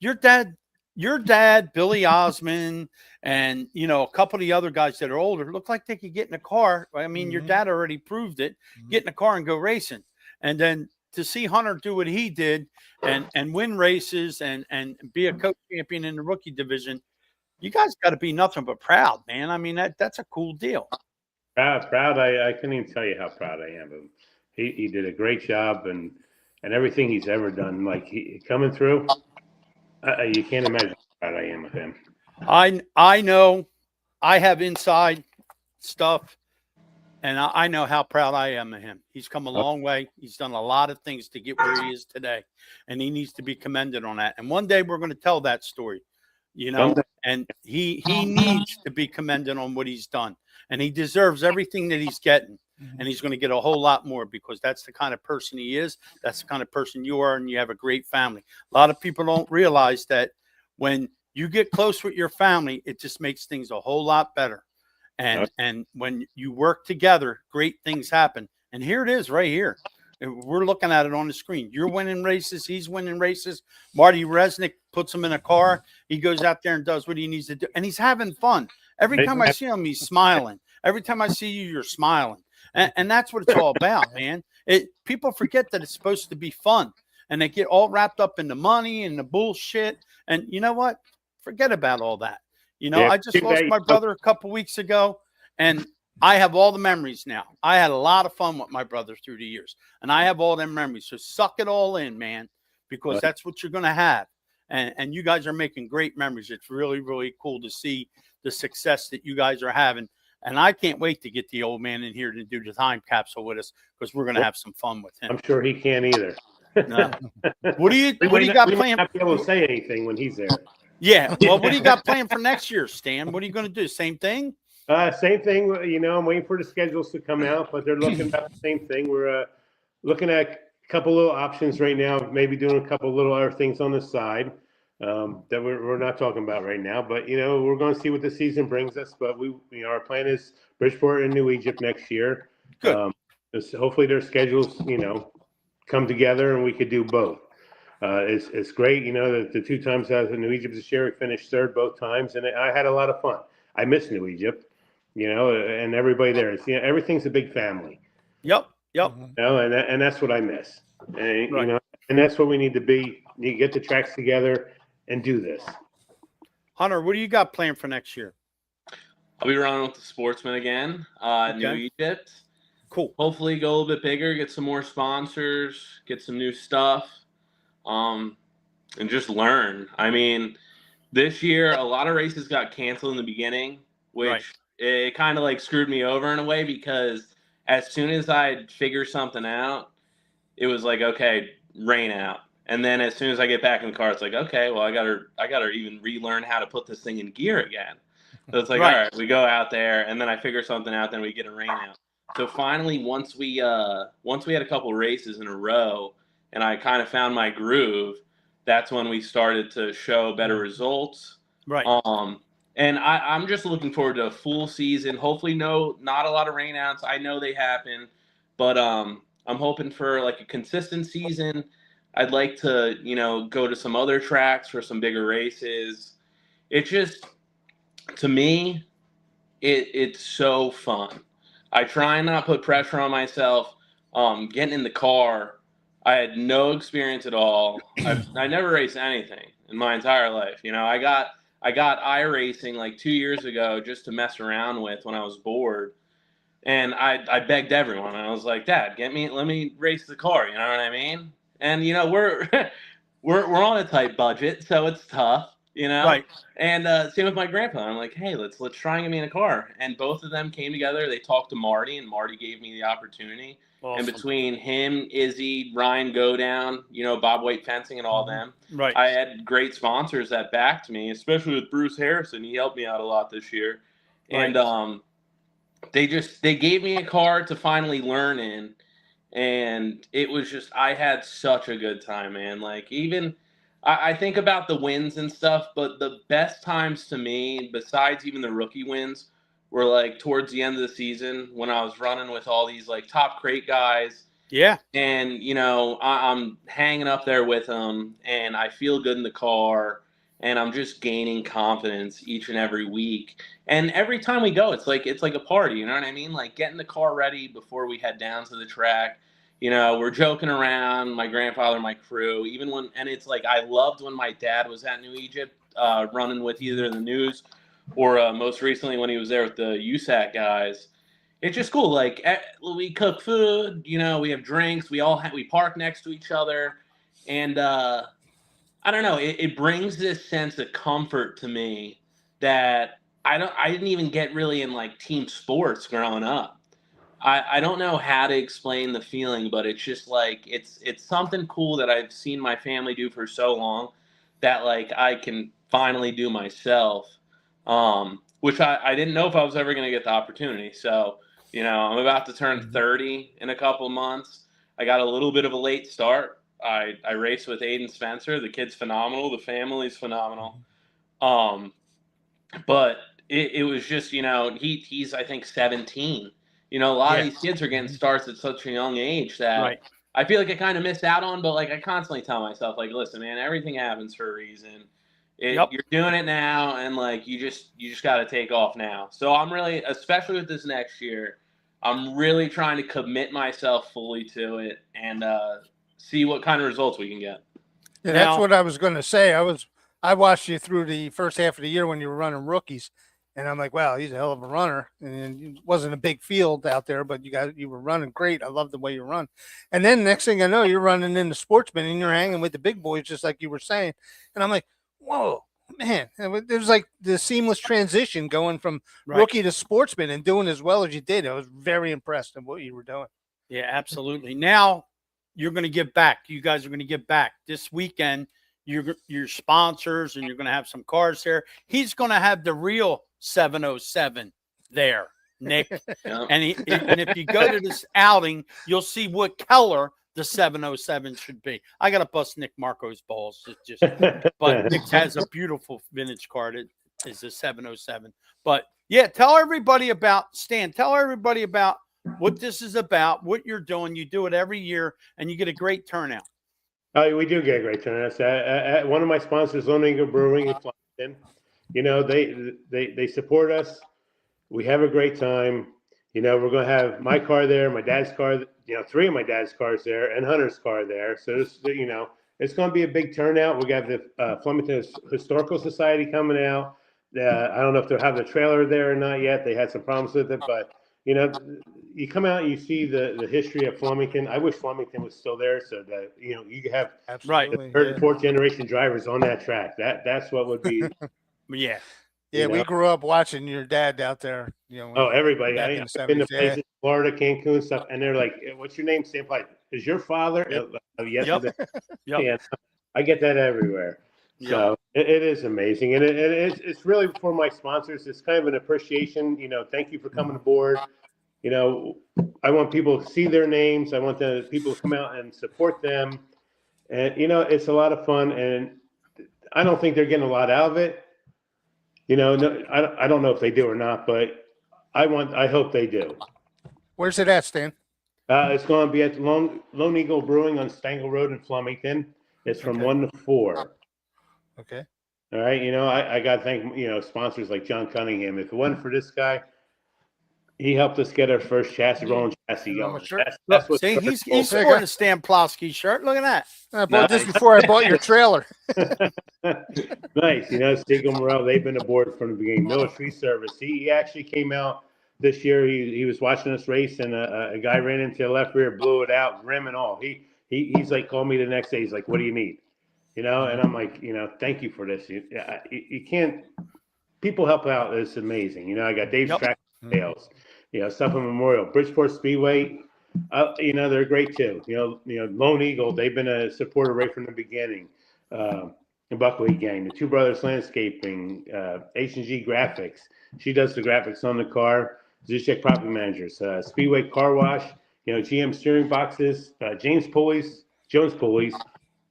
your dad, Billy Osmond, and, a couple of the other guys that are older look like they could get in a car. I mean, your dad already proved it. Get in a car and go racing. And then to see Hunter do what he did and win races and be a co-champion in the rookie division, you guys got to be nothing but proud, man. I mean, that's a cool deal. Proud. I couldn't even tell you how proud I am of him. He did a great job, and everything he's ever done, like he coming through. You can't imagine how proud I am of him. I know I have inside stuff, and I know how proud I am of him. He's come a long way. He's done a lot of things to get where he is today, and he needs to be commended on that. And one day we're going to tell that story, and he needs to be commended on what he's done, and he deserves everything that he's getting. And he's going to get a whole lot more, because that's the kind of person he is. That's the kind of person you are, and you have a great family. A lot of people don't realize that when you get close with your family, it just makes things a whole lot better. And when you work together, great things happen. And here it is right here. We're looking at it on the screen. You're winning races. He's winning races. Marty Resnick puts him in a car. He goes out there and does what he needs to do. And he's having fun. Every time I see him, he's smiling. Every time I see you, you're smiling. And that's what it's all about, man. People forget that it's supposed to be fun, and they get all wrapped up in the money and the bullshit. And you know what? Forget about all that. I just lost my brother a couple weeks ago, and I have all the memories now. I had a lot of fun with my brother through the years, and I have all them memories. So suck it all in, man, because Right. that's what you're going to have. And you guys are making great memories. It's really, really cool to see the success that you guys are having. And I can't wait to get the old man in here to do the time capsule with us, because we're going to have some fun with him. I'm sure he can't either. No. What do you We what do might you not- got we might planned? not be able to say anything when he's there. Yeah. Well, what do you got planned for next year, Stan? What are you going to do? Same thing? Same thing. You know, I'm waiting for the schedules to come out, but they're looking about the same thing. We're looking at a couple little options right now, maybe doing a couple little other things on the side that we're not talking about right now. But, you know, we're going to see what the season brings us. But our plan is Bridgeport and New Egypt next year. Good. Hopefully their schedules, you know, come together and we could do both. It's great, you know, the 2 times I was in New Egypt this year, we finished third both times, and I had a lot of fun. I miss New Egypt, you know, and everybody there. It's, you know, everything's a big family, Yep. you know, and that's what I miss. And, Right. you know, and that's what we need to be. You get the tracks together and do this. Hunter, what do you got planned for next year? I'll be running with the Sportsman again, New Okay. Egypt. Cool. Hopefully go a little bit bigger, get some more sponsors, get some new stuff, and just learn. I mean, this year, a lot of races got canceled in the beginning, which Right. it kind of like screwed me over in a way, because as soon as I'd figure something out, it was like, okay, rain out. And then as soon as I get back in the car, it's like, okay, well, I gotta even relearn how to put this thing in gear again. So it's like, Right. all right, we go out there, and then I figure something out, then we get a rain out. So finally, once we had a couple races in a row, and I kind of found my groove, that's when we started to show better results. Right. And I'm just looking forward to a full season. Hopefully, not a lot of rainouts. I know they happen, but I'm hoping for like a consistent season. I'd like to, you know, go to some other tracks for some bigger races. It just, to me, it's so fun. I try and not put pressure on myself. Getting in the car, I had no experience at all. I never raced anything in my entire life. You know, I got iRacing like 2 years ago just to mess around with when I was bored. And I begged everyone. I was like, Dad, let me race the car. You know what I mean? And, you know, we're on a tight budget, so it's tough, you know? Right. And same with my grandpa. I'm like, hey, let's try and get me in a car. And both of them came together. They talked to Marty, and Marty gave me the opportunity. Awesome. And between him, Izzy, Ryan Godown, you know, Bob White Fencing and all them, Right. I had great sponsors that backed me, especially with Bruce Harrison. He helped me out a lot this year. Right. And they gave me a car to finally learn in. And it was just, I had such a good time, man. Like, even I think about the wins and stuff, but the best times to me, besides even the rookie wins, were like towards the end of the season when I was running with all these like top crate guys. Yeah. And, you know, I'm hanging up there with them, and I feel good in the car, and I'm just gaining confidence each and every week. And every time we go, it's like a party, you know what I mean? Like getting the car ready before we head down to the track. You know, we're joking around, my grandfather, my crew, and it's like, I loved when my dad was at New Egypt, running with either the News or most recently when he was there with the USAC guys. It's just cool. Like, we cook food, you know, we have drinks, we park next to each other. And I don't know, it brings this sense of comfort to me that I didn't even get really in like team sports growing up. I don't know how to explain the feeling, but it's just like it's something cool that I've seen my family do for so long that like I can finally do myself, which I didn't know if I was ever going to get the opportunity. So, you know, I'm about to turn 30 in a couple of months. I got a little bit of a late start. I raced with Aiden Spencer. The kid's phenomenal. The family's phenomenal. But it was just, you know, he's I think 17. You know, a lot of these kids are getting starts at such a young age that Right. I feel like I kind of missed out on. But like I constantly tell myself, like, listen, man, everything happens for a reason. Yep. You're doing it now, and like you just got to take off now. So I'm really, especially with this next year, I'm really trying to commit myself fully to it and see what kind of results we can get. Yeah, Now- that's what I was going to say. I watched you through the first half of the year when you were running rookies, And I'm like, wow, he's a hell of a runner. And it wasn't a big field out there, but you were running great. I love the way you run. And then next thing I know, you're running into Sportsman and you're hanging with the big boys, just like you were saying. And I'm like, whoa, man. It was like the seamless transition going from rookie to Sportsman and doing as well as you did. I was very impressed with what you were doing. Yeah, absolutely. Now you're going to give back. You guys are going to give back this weekend. Your sponsors, and you're going to have some cars there. He's going to have the real 707 there, Nick. Yeah. And if you go to this outing, you'll see what color the 707 should be. I got to bust Nick Marco's balls. But Nick has a beautiful vintage car. It is a 707. But yeah, tell everybody about Stan. Tell everybody about what this is about, what you're doing. You do it every year, and you get a great turnout. Oh, we do get a great turnout. One of my sponsors, Lone Eagle Brewing in Flemington, you know, they support us. We have a great time. You know, we're going to have my car there, my dad's car, you know, 3 of my dad's cars there, and Hunter's car there. So, you know, it's going to be a big turnout. We got the Flemington Historical Society coming out. I don't know if they'll have the trailer there or not yet. They had some problems with it, but, you know, you come out and you see the history of Flemington. I wish Flemington was still there so that, you know, you could have the third and fourth generation drivers on that track. That's what would be. Yeah. Yeah, we grew up watching your dad out there. You know. Oh, everybody! I've been to 70s, places, Florida, Cancun, stuff, and they're like, "What's your name?" Stamp like, "Is your father?" Yes. Yep. Yeah, I get that everywhere. So it is amazing, and it's really for my sponsors. It's kind of an appreciation. You know, thank you for coming aboard. You know, I want people to see their names. I want the people to come out and support them, and you know, it's a lot of fun. And I don't think they're getting a lot out of it. You know, no, I don't know if they do or not, but I hope they do. Where's it at, Stan? It's going to be at Lone Eagle Brewing on Stangle Road in Flemington. It's from 1 to 4. Okay. All right. You know, I got to thank, you know, sponsors like John Cunningham. If it wasn't for this guy, he helped us get our first rolling chassis going. That's what see, he's sporting a Stan Plowski shirt. Look at that. I bought this before I bought your trailer. Nice. You know, Stigl Morel, they've been aboard from the beginning. Military service. He actually came out this year. He was watching us race, and a guy ran into the left rear, blew it out, rim and all. He's like, called me the next day. He's like, what do you need? You know, and I'm like, you know, thank you for this. You can't, people help out. It's amazing. You know, I got Dave's track sales, you know, Suffolk Memorial, Bridgeport Speedway. You know, they're great too. You know, Lone Eagle, they've been a supporter right from the beginning. The Buckley Gang, the Two Brothers Landscaping, H&G Graphics. She does the graphics on the car. Zuzek Property Managers, Speedway Car Wash, you know, GM Steering Boxes, Jones Pulleys,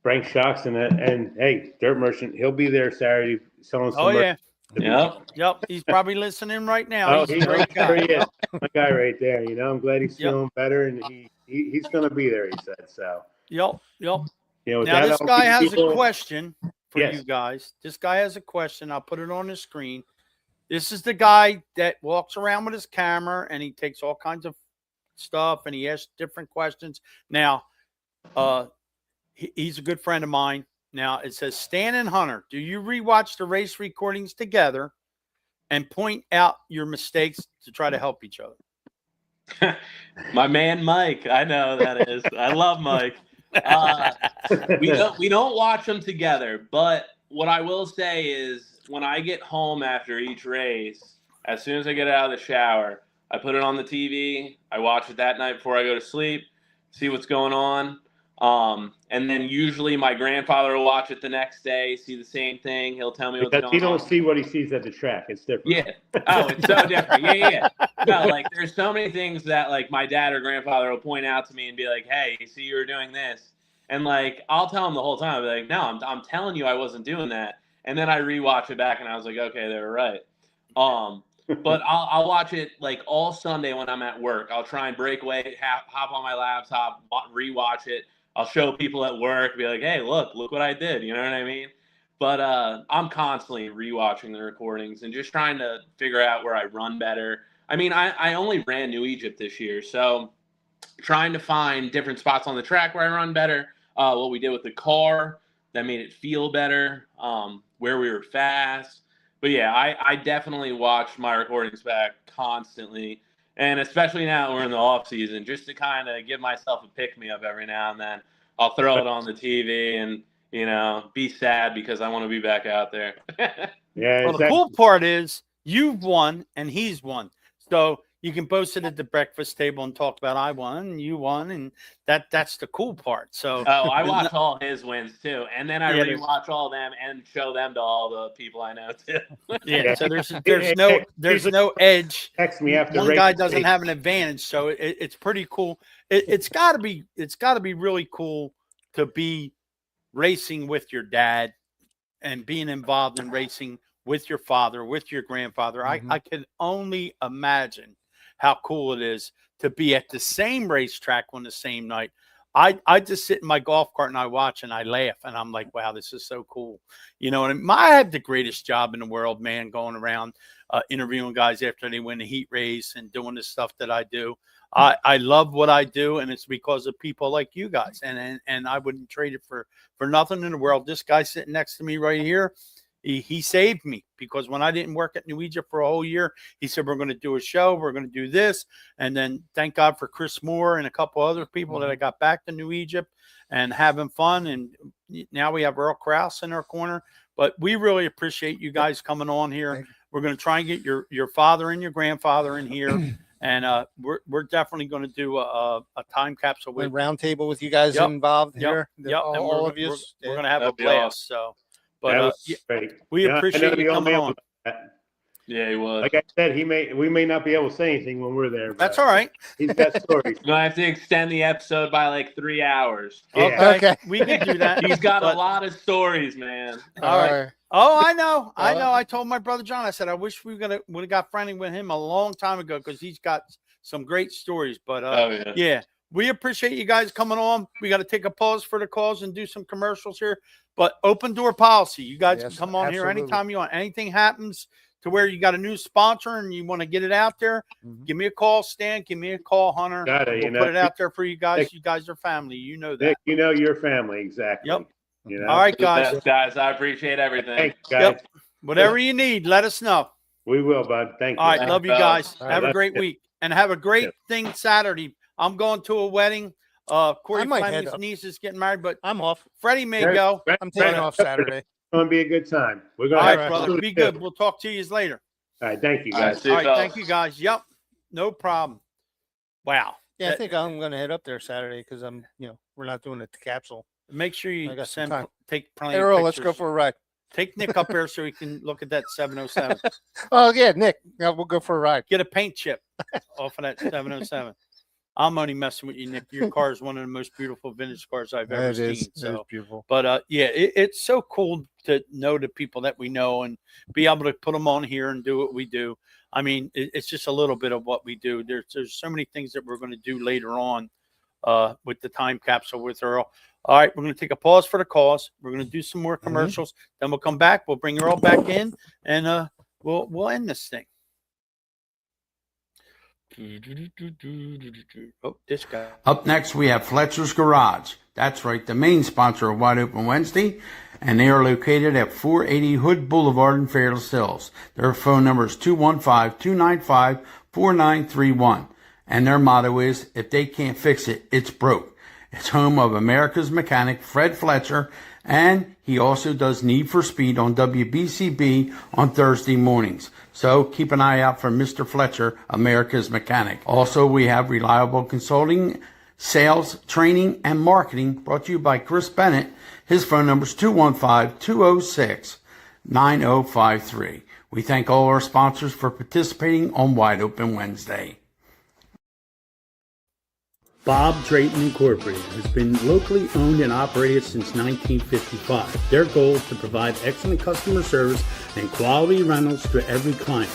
Frank Shocks, and hey, Dirt Merchant. He'll be there Saturday selling some. Oh yeah. Yep. He's probably listening right now. Oh, he's a great guy. He is. My guy right there. You know, I'm glad he's feeling better, and he's going to be there. He said so. Yep. You know, Now this guy has a question for Yes. you guys. This guy has a question. I'll put it on the screen. This is the guy that walks around with his camera and he takes all kinds of stuff and he asks different questions. Now, he's a good friend of mine. Now it says, Stan and Hunter, do you rewatch the race recordings together and point out your mistakes to try to help each other? My man Mike, I know that is. I love Mike. We don't watch them together, but what I will say is when I get home after each race, as soon as I get out of the shower, I put it on the TV. I watch it that night before I go to sleep, see what's going on. And then usually my grandfather will watch it the next day, see the same thing. He'll tell me what's going on. He don't see what he sees at the track. It's different. Yeah. Oh, it's so different. Yeah. No, like there's so many things that like my dad or grandfather will point out to me and be like, "Hey, you see, you were doing this," and like I'll tell him the whole time. I'll be like, "No, I'm telling you, I wasn't doing that." And then I rewatch it back, and I was like, "Okay, they were right." But I'll watch it like all Sunday when I'm at work. I'll try and break away, hop on my laptop, rewatch it. I'll show people at work, be like, "Hey, look what I did." You know what I mean? But I'm constantly rewatching the recordings and just trying to figure out where I run better. I mean, I only ran New Egypt this year, so trying to find different spots on the track where I run better. What we did with the car that made it feel better, where we were fast, But yeah, I definitely watch my recordings back constantly. And especially now we're in the off season, just to kind of give myself a pick me up every now and then. I'll throw it on the TV and, be sad because I want to be back out there. Yeah. Well, the cool part is you've won and he's won. So you can both sit at the breakfast table and talk about I won and you won, and that's the cool part. So I watch all his wins too, and then I Yeah, rewatch all them and show them to all the people I know too. yeah, so there's no edge. Text me after One race guy doesn't day. have an advantage, so it's pretty cool. It's got to be really cool to be racing with your dad and being involved in racing with your father, with your grandfather. I could only imagine how cool it is to be at the same racetrack on the same night. I just sit in my golf cart and I watch and I laugh and I'm like, wow, this is so cool. And I have the greatest job in the world, man, going around interviewing guys after they win the heat race and doing the stuff that I do. I love what I do, and it's because of people like you guys. And I wouldn't trade it for nothing in the world. This guy sitting next to me right here, he saved me, because when I didn't work at New Egypt for a whole year, he said, we're going to do a show. We're going to do this. And then thank God for Chris Moore and a couple other people that I got back to New Egypt and having fun. And now we have Earl Krause in our corner. But we really appreciate you guys coming on here. We're going to try and get your father and your grandfather in here. And we're definitely going to do a time capsule with round table with you guys involved here. Yep. And All of you. We're going to have That'd a be blast. awesome. So, That but was great. we I know appreciate the you old coming man on. was- Yeah, he was. Like I said, we may not be able to say anything when we're there. That's but all right. He's got stories. We're gonna have to extend the episode by like 3 hours. Yeah. Okay. We can do that. He's got But- a lot of stories, man. All right. Oh, I know. I told my brother John, I said, I wish we would have got friendly with him a long time ago, because he's got some great stories. But yeah, we appreciate you guys coming on. We got to take a pause for the calls and do some commercials here. But open door policy. You guys can come on here anytime you want. Anything happens to where you got a new sponsor and you want to get it out there, give me a call, Stan. Give me a call, Hunter. Got it, We'll put it out there for you guys. You guys are family. You know that. Nick, you know your family, exactly. Yep. You know? All right, guys. Best, guys, I appreciate everything. Thanks, guys. Yep. Whatever you need, let us know. We will, bud. Thank you. All right. Love you guys. All right, Have a love great you. week and have a great thing Saturday. I'm going to a wedding. Corey I might head Fleming's up. niece is getting married, but I'm off. Freddie may Very- go. I'm taking off Saturday. It's going to be a good time. We're All going to right, have brother. food Be too. good. We'll talk to you later. All right. Thank you, All right, guys. see you, All right. fellas. Thank you, guys. Yep. No problem. Wow. Yeah, I think I'm going to head up there Saturday because we're not doing it the capsule. Make sure I you got some time. take plenty Hey, of Earl, pictures. let's go for a ride. Take Nick up there so he can look at that 707. Oh, yeah, Nick. Yeah, we'll go for a ride. Get a paint chip off of that 707. I'm only messing with you, Nick. Your car is one of the most beautiful vintage cars I've ever seen. It is So, beautiful. but yeah, it's so cool to know the people that we know and be able to put them on here and do what we do. I mean, it's just a little bit of what we do. There's so many things that we're going to do later on with the time capsule with Earl. All right, we're going to take a pause for the calls. We're going to do some more commercials. Then we'll come back. We'll bring Earl back in, and we'll end this thing. Oh, this guy. Up next, we have Fletcher's Garage. That's right, the main sponsor of Wide Open Wednesday, and they are located at 480 Hood Boulevard in Fairless Hills. Their phone number is 215-295-4931, and their motto is, if they can't fix it, it's broke. It's home of America's mechanic, Fred Fletcher, and he also does Need for Speed on WBCB on Thursday mornings. So keep an eye out for Mr. Fletcher, America's mechanic. Also, we have reliable consulting, sales, training, and marketing brought to you by Chris Bennett. His phone number is 215-206-9053. We thank all our sponsors for participating on Wide Open Wednesday. Bob Drayton Incorporated has been locally owned and operated since 1955. Their goal is to provide excellent customer service and quality rentals to every client.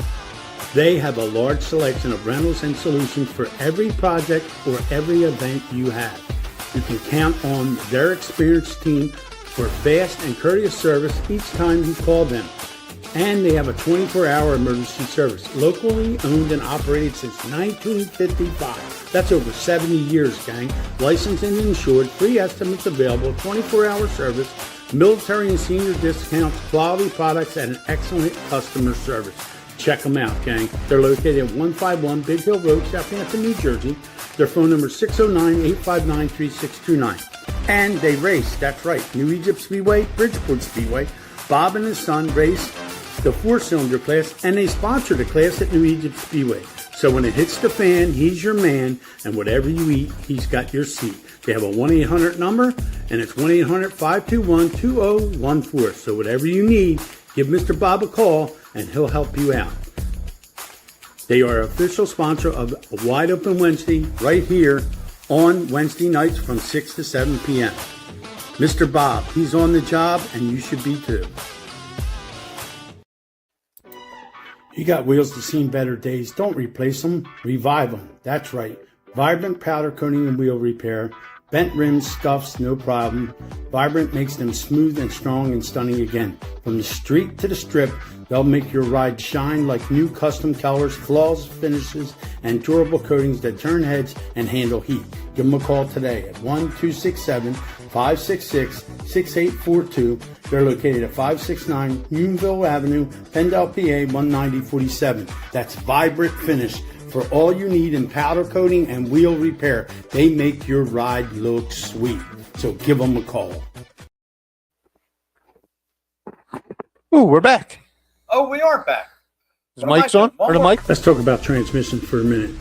They have a large selection of rentals and solutions for every project or every event you have. You can count on their experienced team for fast and courteous service each time you call them. And they have a 24-hour emergency service, locally owned and operated since 1955. That's over 70 years, gang. Licensed and insured, free estimates available, 24-hour service, Military and senior discounts, quality products, and an excellent customer service. Check them out, gang. They're located at 151 Big Hill Road, Southampton, New Jersey. Their phone number is 609-859-3629. And they race, that's right, New Egypt Speedway, Bridgeport Speedway. Bob and his son race the 4-cylinder class, and they sponsor the class at New Egypt Speedway. So when it hits the fan, he's your man, and whatever you eat, he's got your seat. They have a 1-800 number, and it's 1-800-521-2014. So whatever you need, give Mr. Bob a call, and he'll help you out. They are official sponsor of Wide Open Wednesday right here on Wednesday nights from 6 to 7 p.m. Mr. Bob, he's on the job, and you should be too. You got wheels that's seen better days. Don't replace them, revive them. That's right. Vibrant powder coating and wheel repair. Bent rims, scuffs, no problem. Vibrant makes them smooth and strong and stunning again. From the street to the strip, they'll make your ride shine like new custom colors, flawless finishes, and durable coatings that turn heads and handle heat. Give them a call today at 1-267-566-6842. They're located at 569 Unionville Avenue, Pendle, PA 19047. That's Vibrant Finish. For all you need in powder coating and wheel repair, they make your ride look sweet. So give them a call. Ooh, we're back. Oh, we are back. Is the mic's on? Or the mic? Let's talk about transmission for a minute.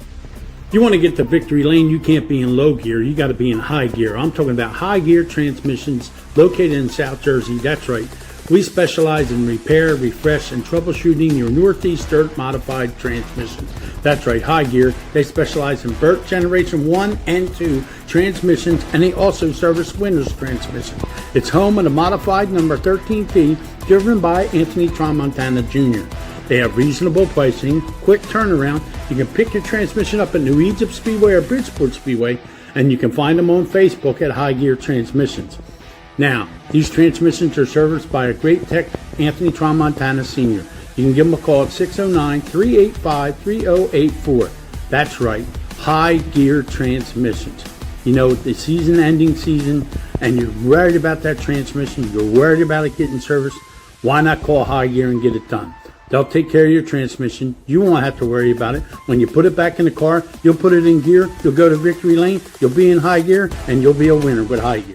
If you want to get to victory lane, you can't be in low gear. You got to be in high gear. I'm talking about high gear transmissions located in South Jersey. That's right. We specialize in repair, refresh, and troubleshooting your Northeast dirt modified transmissions. That's right, High Gear. They specialize in Burt Generation 1 and 2 transmissions, and they also service Winters transmissions. It's home of the modified number 13P, driven by Anthony Tramontana Jr. They have reasonable pricing, quick turnaround. You can pick your transmission up at New Egypt Speedway or Bridgeport Speedway, and you can find them on Facebook at High Gear Transmissions. Now, these transmissions are serviced by a great tech, Anthony Tramontana Sr. You can give him a call at 609-385-3084. That's right, High Gear Transmissions. You know, the season-ending season, and you're worried about that transmission, you're worried about it getting serviced, why not call High Gear and get it done? They'll take care of your transmission. You won't have to worry about it. When you put it back in the car, you'll put it in gear, you'll go to victory lane, you'll be in high gear, and you'll be a winner with High Gear.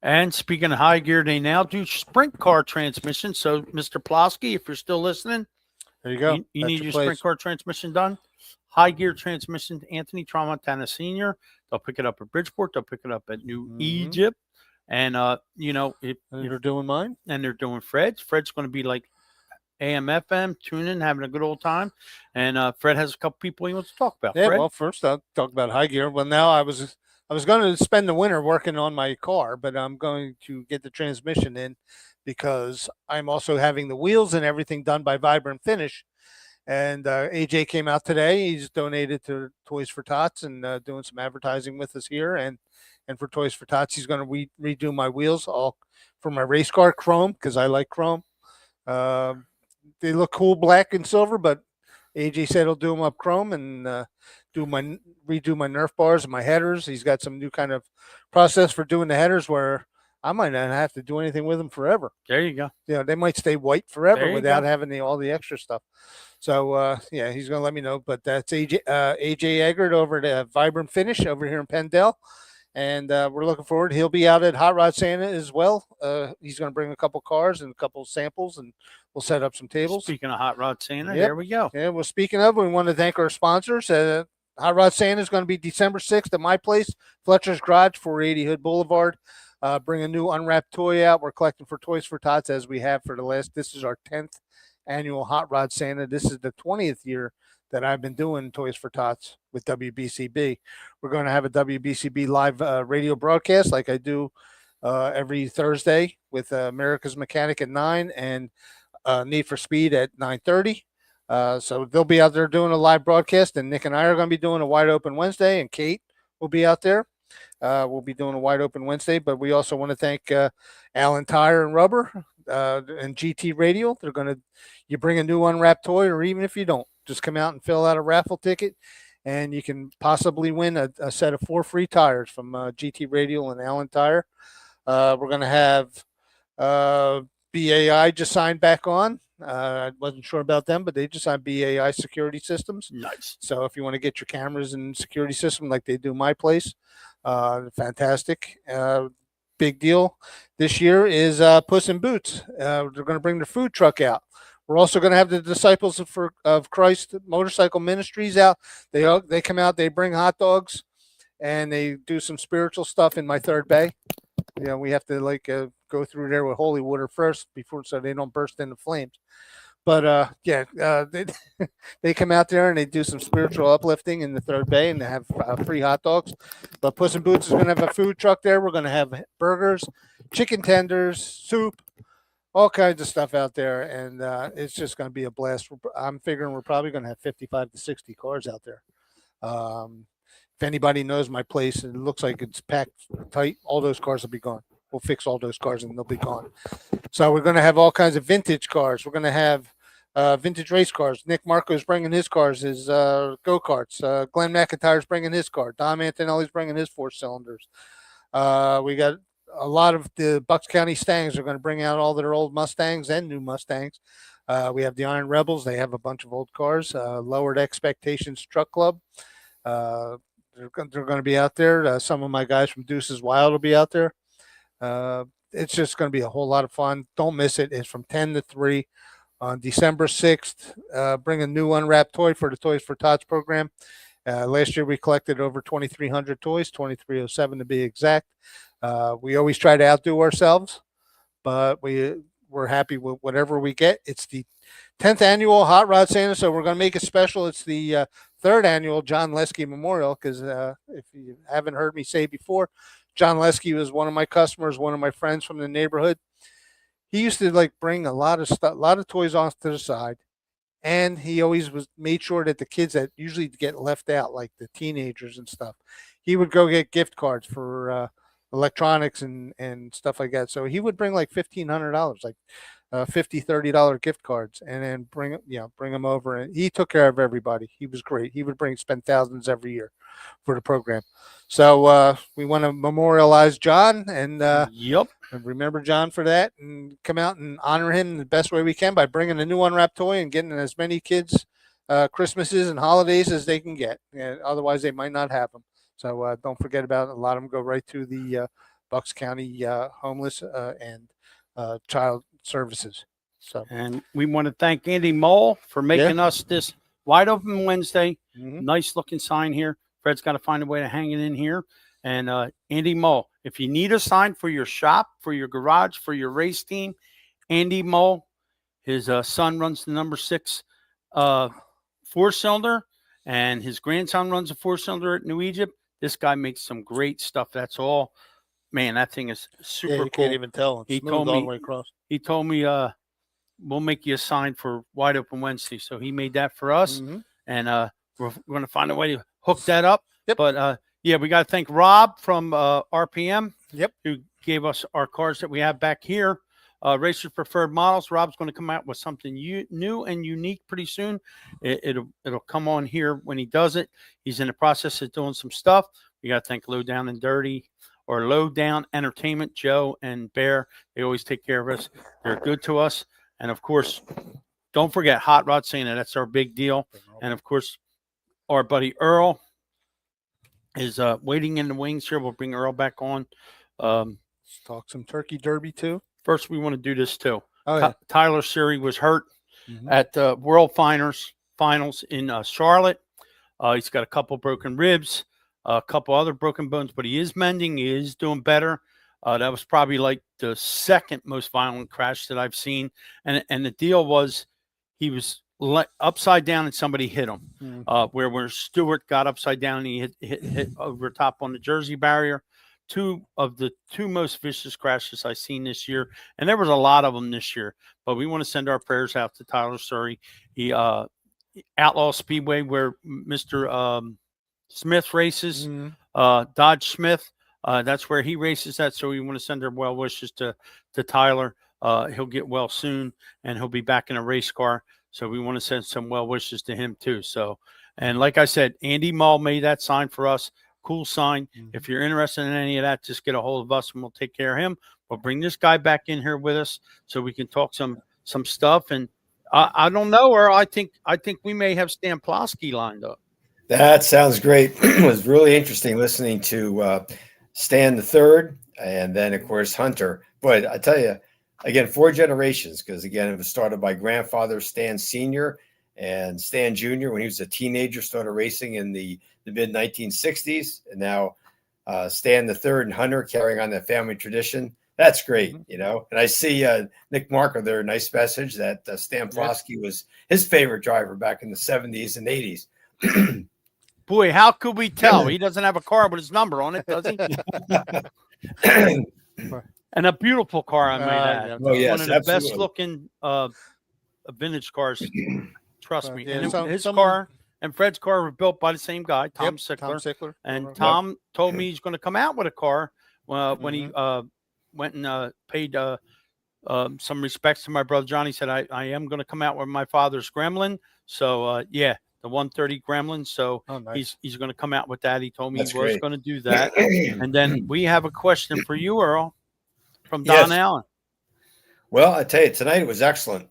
And speaking of high gear, they now do sprint car transmission. So, Mr. Plosky, if you're still listening, there you go. You need your sprint car transmission done. High gear transmission, Anthony Tramontana Sr. They'll pick it up at Bridgeport. They'll pick it up at New Egypt. And, you know, they're doing mine. And they're doing Fred's. Fred's going to be like AM, FM, tuning, having a good old time. And Fred has a couple people he wants to talk about. Yeah, Fred? well, first I'll talk about high gear. Well, now I was going to spend the winter working on my car, but I'm going to get the transmission in because I'm also having the wheels and everything done by Vibrant Finish. And AJ came out today. He's donated to Toys for Tots and doing some advertising with us here. And for Toys for Tots, he's going to redo my wheels all for my race car, chrome, because I like chrome. They look cool black and silver, but AJ said he'll do them up chrome and redo my Nerf bars and my headers. He's got some new kind of process for doing the headers where I might not have to do anything with them forever. There you go. You know, they might stay white forever without having all the extra stuff. So yeah, he's gonna let me know. But that's AJ Eggert over at Vibrant Finish over here in Pendle. And we're looking forward. He'll be out at Hot Rod Santa as well. He's going to bring a couple cars and a couple samples, and we'll set up some tables. Speaking of Hot Rod Santa, There we go. Yeah, well, speaking of, we want to thank our sponsors. Hot Rod Santa is going to be December 6th at my place, Fletcher's Garage, 480 Hood Boulevard. Bring a new unwrapped toy out. We're collecting for Toys for Tots as we have for this is our 10th annual Hot Rod Santa. This is the 20th year that I've been doing Toys for Tots with WBCB. We're going to have a WBCB live radio broadcast like I do every Thursday with America's Mechanic at 9 and Need for Speed at 9:30. So they'll be out there doing a live broadcast, and Nick and I are going to be doing a Wide Open Wednesday, and Kate will be out there. We'll be doing a Wide Open Wednesday, but we also want to thank Allen Tire and Rubber and GT Radio. You bring a new unwrapped toy, or even if you don't, just come out and fill out a raffle ticket, and you can possibly win a set of 4 free tires from GT Radio and Allen Tire. We're going to have BAI just signed back on. I wasn't sure about them, but they just signed BAI Security Systems. Nice. So if you want to get your cameras and security system like they do my place, fantastic. Big deal this year is Puss in Boots. They're going to bring their food truck out. We're also going to have the Disciples of Christ Motorcycle Ministries out. They come out, they bring hot dogs, and they do some spiritual stuff in my third bay. You know, we have to go through there with holy water first so they don't burst into flames. But they come out there and they do some spiritual uplifting in the third bay, and they have free hot dogs. But Puss in Boots is going to have a food truck there. We're going to have burgers, chicken tenders, soup, all kinds of stuff out there, and it's just going to be a blast. I'm figuring we're probably going to have 55 to 60 cars out there. If anybody knows my place and it looks like it's packed tight, all those cars will be gone. We'll fix all those cars and they'll be gone. So we're going to have all kinds of vintage cars. We're going to have vintage race cars. Nick Marco's bringing his cars, his go-karts. Glenn McIntyre's bringing his car. Dom Antonelli's bringing his 4-cylinders. We got a lot of the Bucks County Stangs are going to bring out all their old Mustangs and new Mustangs. We have the Iron Rebels. They have a bunch of old cars. Lowered Expectations Truck Club. They're going to be out there. Some of my guys from Deuces Wild will be out there. It's just going to be a whole lot of fun. Don't miss it. It's from 10 to 3 on December 6th. Bring a new unwrapped toy for the Toys for Tots program. Last year we collected over 2,300 toys, 2,307 to be exact. We always try to outdo ourselves, but we're happy with whatever we get. It's the 10th annual Hot Rod Santa, so we're going to make it special. It's the 3rd annual John Lesky Memorial, because if you haven't heard me say before, John Lesky was one of my customers, one of my friends from the neighborhood. He used to bring a lot of stuff, a lot of toys off to the side, and he always made sure that the kids that usually get left out, like the teenagers and stuff, he would go get gift cards for electronics and stuff like that. So he would bring like $1,500, like $50, $30 gift cards, and then bring them over. And he took care of everybody. He was great. He would spend thousands every year for the program. So we want to memorialize John and remember John for that, and come out and honor him the best way we can by bringing a new unwrapped toy and getting as many kids Christmases and holidays as they can get. Otherwise, they might not have them. So don't forget about it. A lot of them go right to the Bucks County homeless and child services. So, and we want to thank Andy Mole for making us this Wide Open Wednesday. Nice looking sign here. Fred's got to find a way to hang it in here. And Andy Mole, if you need a sign for your shop, for your garage, for your race team, Andy Mole, his son runs the number 6 4-cylinder, and his grandson runs a 4-cylinder at New Egypt. This guy makes some great stuff. That's all. Man, that thing is super cool. Can't even tell. He told me all the way across. He told me we'll make you a sign for Wide Open Wednesday. So he made that for us, and we're going to find a way to hook that up. But we got to thank Rob from RPM, who gave us our cars that we have back here. Racers Preferred Models. Rob's going to come out with something new and unique pretty soon. It'll come on here when he does it. He's in the process of doing some stuff. We got to thank Low Down and Dirty, or Low Down Entertainment, Joe and Bear. They always take care of us. They're good to us. And of course, don't forget Hot Rod Santa. That's our big deal. And of course, our buddy Earl is waiting in the wings here. We'll bring Earl back on. Let's talk some Turkey Derby too. First, we want to do this too. Oh, yeah. Tyler Siri was hurt at the World Finals in Charlotte. He's got a couple broken ribs, a couple other broken bones, but he is mending. He is doing better. That was probably like the second most violent crash that I've seen. And the deal was he was upside down and somebody hit him. Where Stewart got upside down and he hit over top on the Jersey barrier. Two of the most vicious crashes I've seen this year. And there was a lot of them this year. But we want to send our prayers out to Tyler Surrey. He Outlaw Speedway, where Mr. Smith races, Dodge Smith. That's where he races at. So we want to send our well wishes to Tyler. He'll get well soon, and he'll be back in a race car. So we want to send some well wishes to him too. So, and like I said, Andy Mall made that sign for us. cool sign. If you're interested in any of that, just get a hold of us and we'll take care of him. We'll bring this guy back in here with us so we can talk some stuff. And I don't know, or I think we may have Stan Plosky lined up. That sounds great. It was really interesting listening to Stan the Third, and then of course Hunter. But I tell you, again, 4 generations, because again, it was started by grandfather Stan Sr. and Stan Jr. when he was a teenager, started racing in the mid 1960s, and now Stan the Third and Hunter carrying on that family tradition. That's great, you know. And I see Nick Marco there, a nice message that Stan Plosky was his favorite driver back in the 70s and 80s. Boy, how could we tell? He doesn't have a car with his number on it, does he? And a beautiful car, I might add. Oh, yes, one of the absolutely. best looking vintage cars. Trust me. Yeah, And his car and Fred's car were built by the same guy, Tom Sickler. And Tom told me he's going to come out with a car when he went and paid some respects to my brother Johnny. Said, I am going to come out with my father's Gremlin. So, the 130 Gremlin. So he's going to come out with that. He told me he was going to do that. And then we have a question for you, Earl, from Don Allen. Well, I tell you, tonight it was excellent.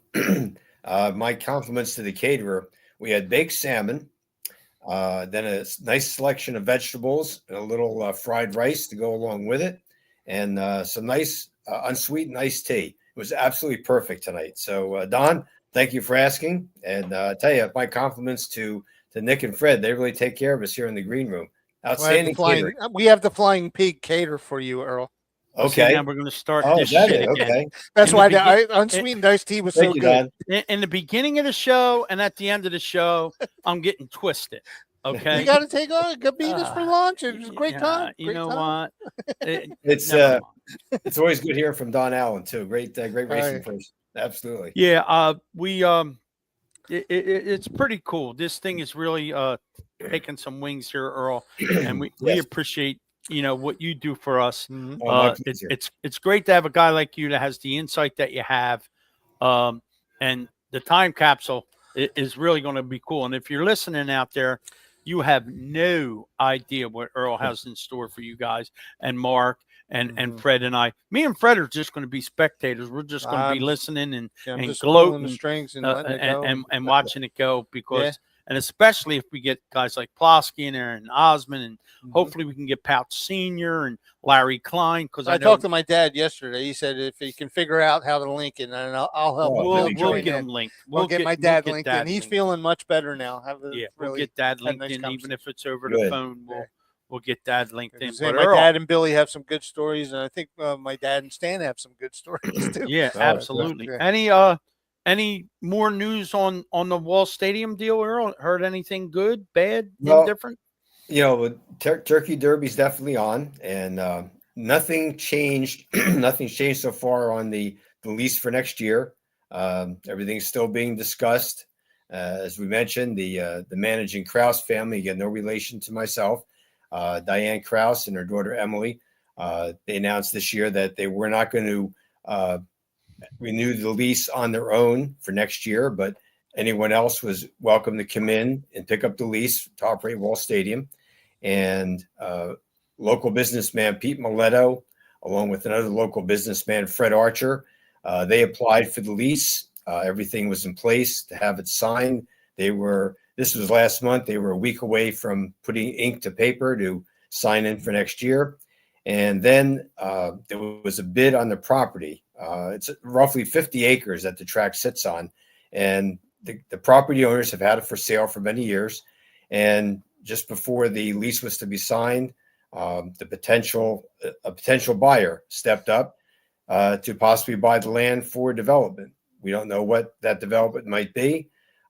My compliments to the caterer. We had baked salmon, then a nice selection of vegetables, and a little fried rice to go along with it, and some nice unsweetened iced tea. It was absolutely perfect tonight. So, Don, thank you for asking. And I tell you, my compliments to Nick and Fred. They really take care of us here in the green room. Outstanding catering. We have the Flying Pig cater for you, Earl. Okay. Now we're going to start this that shit is, again. okay. That's why the unsweetened iced tea was so good. In the beginning of the show and at the end of the show, I'm getting twisted. Okay. You got to take on. Go beat us for lunch. It was a great time. You know what? It's always good hearing from Don Allen too. Great racing person. Absolutely. Yeah. It's pretty cool. This thing is really taking some wings here, Earl, and we appreciate what you do for us. It's great to have a guy like you that has the insight that you have, and the time capsule is really going to be cool. And if you're listening out there, you have no idea what Earl has in store for you guys, and Mark and Fred and I. Me and Fred are just going to be spectators. We're just going to be listening and gloating the strings and and watching it go, because and especially if we get guys like Plosky in there and Osmond, and hopefully we can get Pouch Sr. and Larry Klein. Because I talked to my dad yesterday. He said if he can figure out how to link it, and I'll help him. We'll get him linked. We'll get my dad linked in. He's feeling much better now. We'll get Dad linked in, even if it's over the phone. We'll get Dad linked in. But my dad and Billy have some good stories, and I think my dad and Stan have some good stories too. Yeah, absolutely. Any more news on the Wall Stadium deal, Earl? Heard anything good, bad, indifferent? Turkey Derby's definitely on, and nothing changed. Nothing's changed so far on the lease for next year. Everything's still being discussed. As we mentioned, the managing Kraus family, again, no relation to myself, Diane Kraus and her daughter Emily, they announced this year that they were not going to renew the lease on their own for next year, but anyone else was welcome to come in and pick up the lease to operate Wall Stadium. And local businessman Pete Miletto, along with another local businessman, Fred Archer, they applied for the lease. Everything was in place to have it signed. This was last month. They were a week away from putting ink to paper to sign in for next year. And then there was a bid on the property. It's roughly 50 acres that the track sits on. And the property owners have had it for sale for many years. And just before the lease was to be signed, a potential buyer stepped up to possibly buy the land for development. We don't know what that development might be.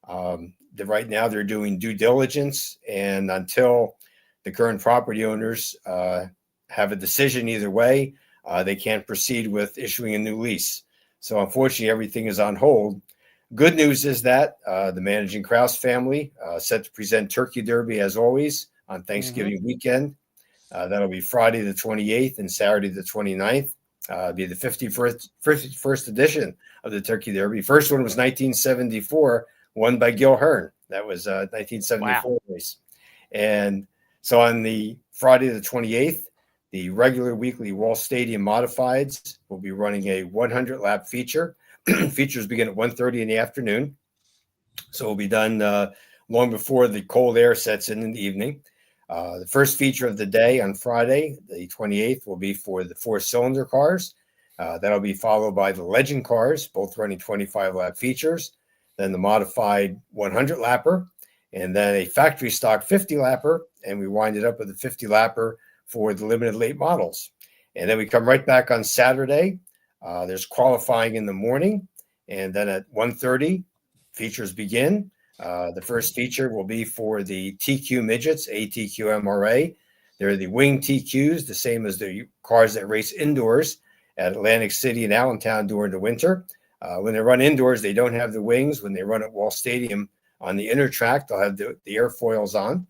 Right now, they're doing due diligence, and until the current property owners have a decision either way, they can't proceed with issuing a new lease. So unfortunately, everything is on hold. Good news is that the managing Kraus family set to present Turkey Derby as always on Thanksgiving weekend. That'll be Friday the 28th and Saturday the 29th. It'll be the 51st edition of the Turkey Derby. First one was 1974, won by Gil Hearn. That was 1974 race. And So on the Friday the 28th, the regular weekly Wall Stadium Modifieds will be running a 100 lap feature. Features begin at 1:30 in the afternoon. So it'll be done long before the cold air sets in the evening. The first feature of the day on Friday, the 28th, will be for the 4-cylinder cars. That'll be followed by the Legend cars, both running 25 lap features, then the modified 100 lapper, and then a factory stock 50 lapper. And we wind it up with a 50 lapper for the limited late models. And then we come right back on Saturday. There's qualifying in the morning. And then at 1:30, features begin. The first feature will be for the TQ midgets, ATQ MRA. They're the wing TQs, the same as the cars that race indoors at Atlantic City and Allentown during the winter. When they run indoors, they don't have the wings. When they run at Wall Stadium on the inner track, they'll have the airfoils on.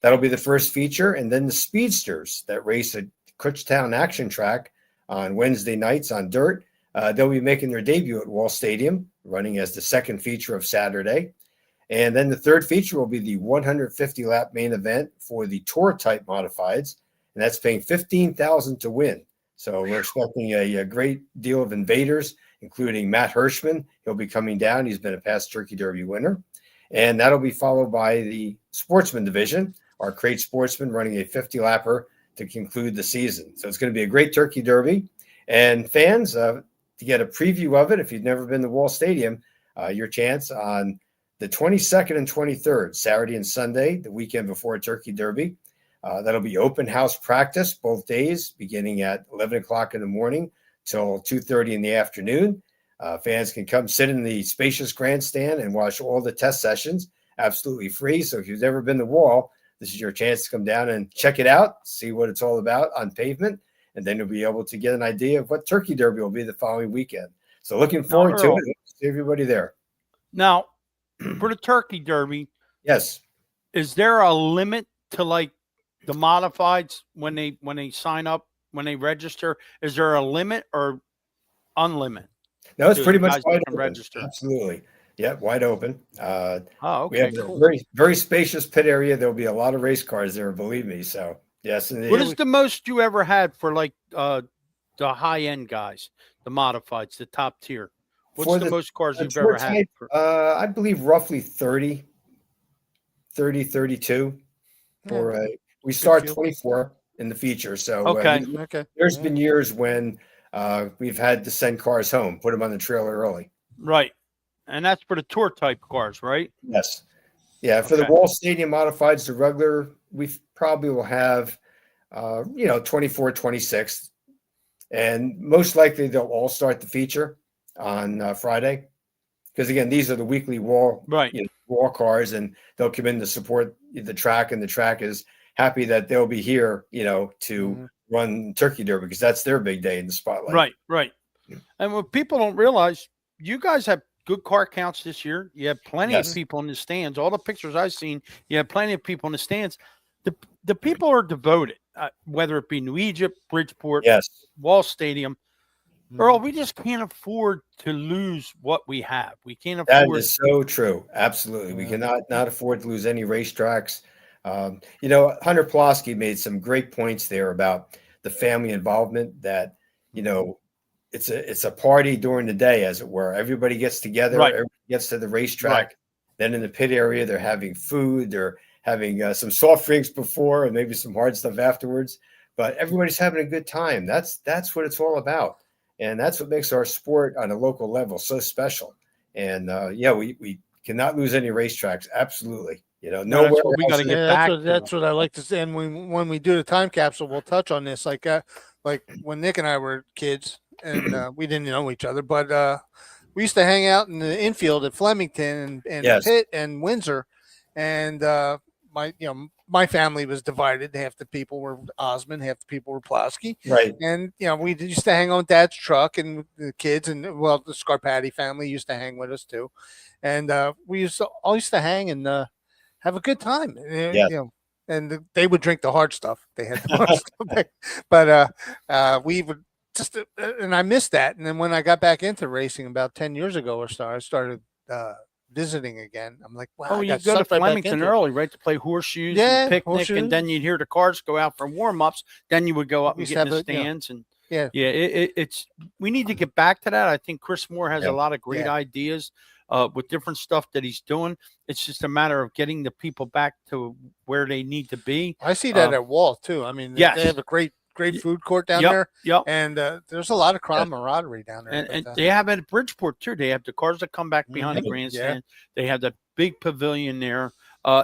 That'll be the first feature. And then the speedsters that race at Kutztown Action Track on Wednesday nights on dirt. They'll be making their debut at Wall Stadium, running as the second feature of Saturday. And then the third feature will be the 150 lap main event for the tour type modifieds. And that's paying $15,000 to win. So we're expecting a great deal of invaders, including Matt Hirschman. He'll be coming down. He's been a past Turkey Derby winner. And that'll be followed by the sportsman division, our Crate Sportsman running a 50 lapper to conclude the season. So it's going to be a great Turkey Derby. And fans, to get a preview of it, if you've never been to Wall Stadium, your chance on the 22nd and 23rd, Saturday and Sunday, the weekend before Turkey Derby. That'll be open house practice both days, beginning at 11 o'clock in the morning till 2:30 in the afternoon. Fans can come sit in the spacious grandstand and watch all the test sessions, absolutely free. So if you've never been to Wall, this is your chance to come down and check it out, see what it's all about on pavement, and then you'll be able to get an idea of what Turkey Derby will be the following weekend. So looking forward to it. See everybody there. Now, for the Turkey Derby, yes, is there a limit to like the modifieds when they sign up, when they register? Is there a limit or unlimited? No, it's pretty much wide open. Register. Absolutely. Yeah, wide open. Okay. We have a very, very spacious pit area. There'll be a lot of race cars there, believe me. So, yes. What is the most you ever had for like the high-end guys, the modifieds, the top tier? What's the most cars you've ever had? I believe roughly 30, 32. For we start 24 in the feature. So okay. There's been years when we've had to send cars home, put them on the trailer early. Right. And that's for the tour type cars, right? Yes. Yeah. For the Wall Stadium modifieds, the regular, we probably will have, 24, 26. And most likely they'll all start the feature on Friday. Because again, these are the weekly Wall, Wall cars, and they'll come in to support the track, and the track is happy that they'll be here, to run Turkey Derby, because that's their big day in the spotlight. Right. And what people don't realize, you guys have good car counts this year. You have plenty of people in the stands. All the pictures I've seen, you have plenty of people in the stands. The people are devoted, whether it be New Egypt, Bridgeport, Wall Stadium. Earl, we just can't afford to lose what we have. We can't afford. That is so true. Absolutely. We cannot afford to lose any racetracks. Hunter Pulaski made some great points there about the family involvement, that, it's a party during the day, as it were. Everybody gets together, everybody gets to the racetrack. Then in the pit area, they're having food, they're having some soft drinks before and maybe some hard stuff afterwards. But everybody's having a good time. That's what it's all about. And that's what makes our sport on a local level so special. And we cannot lose any racetracks. Absolutely. Nowhere we got to get back. That's what I like to say. And when we do the time capsule, we'll touch on this. Like when Nick and I were kids, and we didn't know each other, but we used to hang out in the infield at Flemington and Pitt and Windsor, and my family was divided. Half the people were Osmond, half the people were Pulaski. Right. And we used to hang on Dad's truck, and the kids, and the Scarpati family used to hang with us too, and we all used to hang and have a good time. And they would drink the hard stuff. They had the hard stuff, but we would. And I missed that. And then when I got back into racing about 10 years ago or so, I started visiting again. I'm like, wow. Oh, I you got go to sucked right back Flemington into it. early, right, to play horseshoes Yeah, and picnic, and then horseshoes. you'd hear the cars go out for warm-ups. Then you would go up We and used get to in the have stands. And Yeah. yeah, it's we need to get back to that. I think Chris Moore has Yeah. a lot of great Yeah. ideas with different stuff that he's doing. It's just a matter of getting the people back to where they need to be. I see that at Wall too. I mean, yes. they have a great food court down Yep, there. yep. And there's a lot of camaraderie down there. And but, they have it at Bridgeport too. They have the cars that come back behind the Mhm. grandstand. They have the big pavilion there.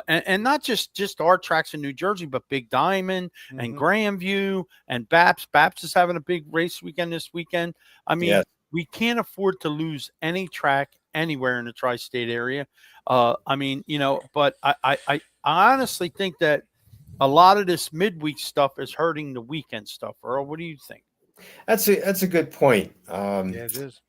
And not just our tracks in New Jersey, but Big Diamond and Mhm. Grandview and Baps. Baps is having a big race weekend this weekend. I mean, Yes. we can't afford to lose any track anywhere in the tri-state area. I mean, but I honestly think that a lot of this midweek stuff is hurting the weekend stuff. Earl, what do you think? That's a good point. yeah, it is.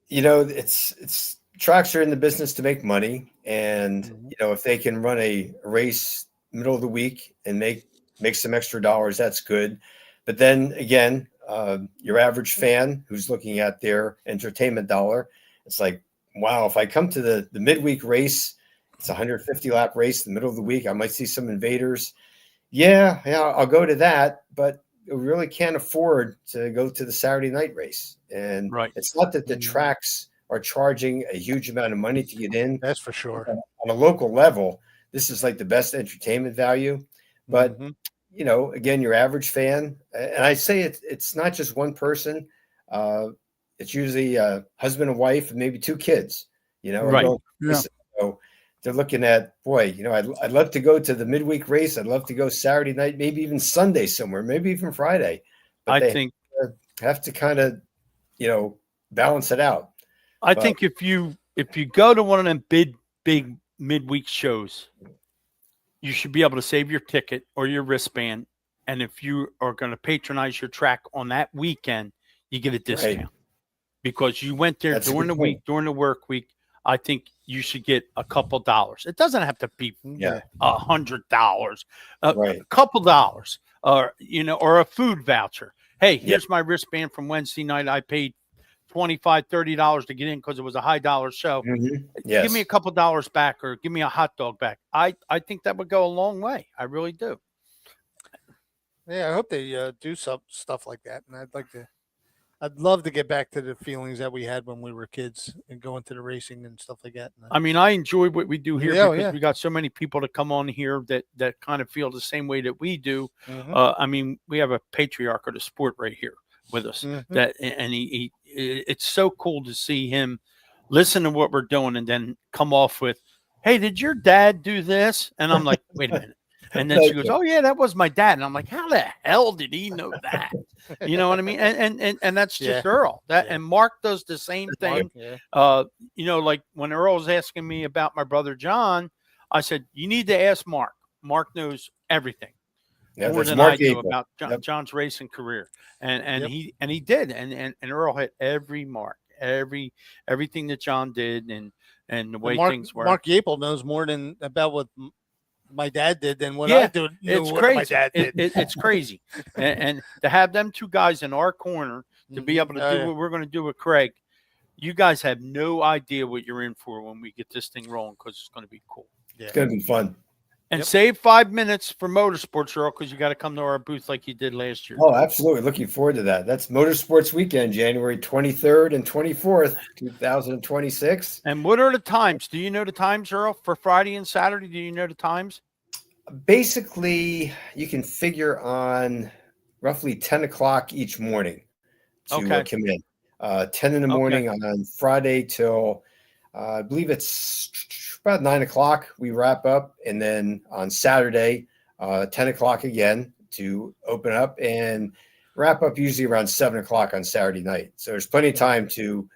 It's tracks are in the business to make money, and Mhm. if they can run a race middle of the week and make some extra dollars, that's good. But then again, your average fan who's looking at their entertainment dollar, it's like, wow, if I come to the midweek race, it's a 150 lap race in the middle of the week, I might see some invaders. Yeah, I'll go to that, but we really can't afford to go to the Saturday night race. And Right. it's not that the Mhm. tracks are charging a huge amount of money to get in. That's for sure. On a local level, this is like the best entertainment value. But Mhm. again, your average fan, and I say it's not just one person. It's usually a husband and wife and maybe two kids. Are Right. going Yeah. racing. So they're looking at, boy, I'd love to go to the midweek race. I'd love to go Saturday night, maybe even Sunday somewhere, maybe even Friday. But I they think have to kind of, balance it out. I But- think if you go to one of them big midweek shows, you should be able to save your ticket or your wristband. And if you are going to patronize your track on that weekend, you get a discount because you went there That's a during good the week, point. during the work week. I think you should get a couple dollars. It doesn't have to be Yeah. $100, Right. a couple dollars, or a food voucher. Hey, Yeah. here's my wristband from Wednesday night. I paid $25, $30 to get in because it was a high dollar show. Mhm. Yes. Give me a couple dollars back, or give me a hot dog back. I think that would go a long way. I really do. Yeah, I hope they do some stuff like that. And I'd love to get back to the feelings that we had when we were kids and going to the racing and stuff like that. And I mean, I enjoy what we do here Yeah, because yeah. we got so many people to come on here that kind of feel the same way that we do. Mhm. I mean, we have a patriarch of the sport right here with us. Mhm. And it's so cool to see him listen to what we're doing and then come off with, "Hey, did your dad do this?" And I'm like, "Wait a minute." And then she goes, "Oh yeah, that was my dad." And I'm like, "How the hell did he know that?" You know what I mean? And that's just Yeah. Earl. Yeah. And Mark does the same thing. Yeah. Like when Earl was asking me about my brother John, I said, "You need to ask Mark. Mark knows everything Yeah, more that's than Mark I do April. about Yep. John's racing career." And Yep. he did. And Earl hit every mark, everything that John did, and the way things were. Mark Yapel knows more than about what my dad did than what Yeah, I do. Knew It's what crazy. my dad did. It's crazy. And to have them two guys in our corner to be Mhm. able to Oh, do yeah. what we're going to do with Craig, you guys have no idea what you're in for when we get this thing rolling, because it's going to be cool. It's going to be fun. And Yep. save 5 minutes for motorsports, Earl, because you got to come to our booth like you did last year. Oh, absolutely. Looking forward to that. That's Motorsports Weekend, January 23rd and 24th, 2026. And what are the times? Do you know the times, Earl, for Friday and Saturday? Do you know the times? Basically, you can figure on roughly 10 o'clock each morning to Okay. come in. 10 in the Okay. morning on Friday till I believe it's about 9 o'clock. We wrap up. And then on Saturday, 10 o'clock again to open up and wrap up usually around 7 o'clock on Saturday night. So there's plenty of time to,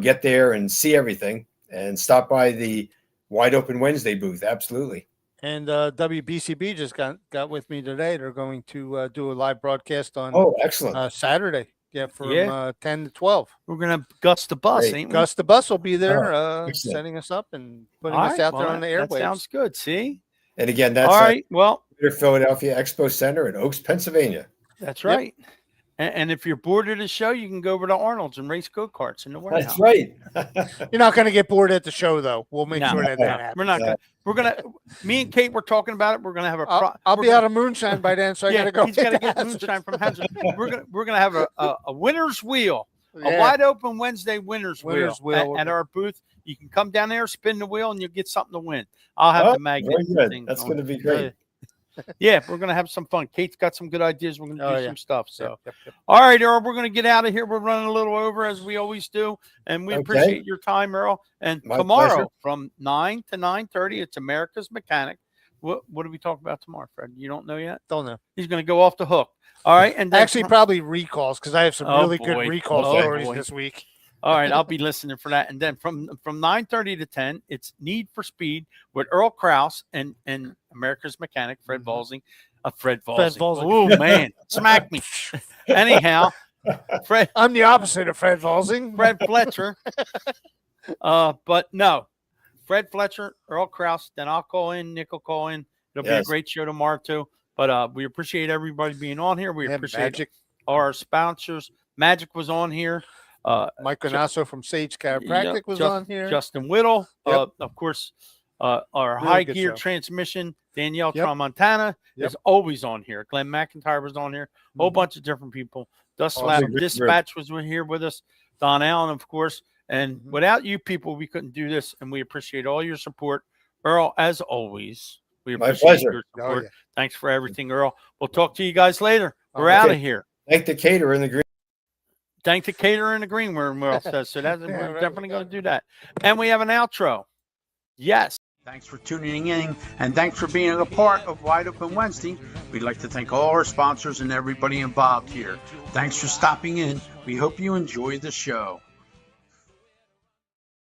get there and see everything and stop by the Wide Open Wednesday booth. Absolutely. And WBCB just got with me today. They're going to do a live broadcast on Oh, excellent. Saturday. Yeah, from Yeah. 10 to 12. We're going to Gus the bus, Great. ain't we? Gus the bus will be there excellent. setting us up and putting All us right, out well, there on the that airwaves. sounds good. See? And again, that's All right. Well, Philadelphia Expo Center in Oaks, Pennsylvania. that's Yep. right. And if you're bored of the show, you can go over to Arnold's and race go-karts in the warehouse. That's right. You're not going to get bored at the show, though. We'll make No, sure that happens. We're not gonna. We're gonna. Me and Kate were talking about it. We're gonna have a. I'll be out of moonshine by then, so I got to go. He's got to get moonshine from Hanson. We're gonna have a winner's wheel, a Yeah. wide open Wednesday winner's Winner's wheel wheel. at our booth. You can come down there, spin the wheel, and you'll get something to win. I'll have the magnet. Very good. thing That's going. going to be great. Yeah, we're gonna have some fun. Kate's got some good ideas. We're gonna do yeah. some stuff. So, Yep. all right, Earl, we're gonna get out of here. We're running a little over as we always do, and we Okay. appreciate your time, Earl. And My tomorrow pleasure. from 9 to 9:30, it's America's Mechanic. What do we talk about tomorrow, Fred? You don't know yet? Don't know. He's gonna go off the hook. All right, and then Actually, probably recalls because I have some Oh, really boy. good recall Oh, stories boy. this week. all right, I'll be listening for that. And then from 9:30 to 10, it's Need for Speed with Earl Kraus and America's Mechanic, Fred Volsing. Fred Volsing. Volsing. Oh man, smack me. Anyhow, Fred I'm the opposite of Fred Volsing. Fred Fletcher. But no, Fred Fletcher, Earl Kraus. Then I'll call in. Nick will call in. It'll be a Yes. great show tomorrow too. But we appreciate everybody being on here. We Yeah, appreciate Magic. our sponsors. Magic was on here. Mike Ganasso from Sage Chiropractic was on here. Justin Whittle, Yep. of course, our Really high good gear show. transmission. Danielle Yep. Tramontana Yep. is always on here. Glenn McIntyre was on here. A whole bunch of different people. Dust Awesome. Lab Good group. Dispatch was here with us. Don Allen, of course. And Mhm. without you people, we couldn't do this. And we appreciate all your support. Earl, as always, we My appreciate pleasure. your Oh, support. yeah. Thanks for everything, Earl. We'll talk to you guys later. We're Okay. out of here. Thank the caterer in the green. Thank the caterer in the green room, Earl says. So that's, Yeah, we're right. definitely going to do that. And we have an outro. Yes. Thanks for tuning in, and thanks for being a part of Wide Open Wednesday. We'd like to thank all our sponsors and everybody involved here. Thanks for stopping in. We hope you enjoy the show.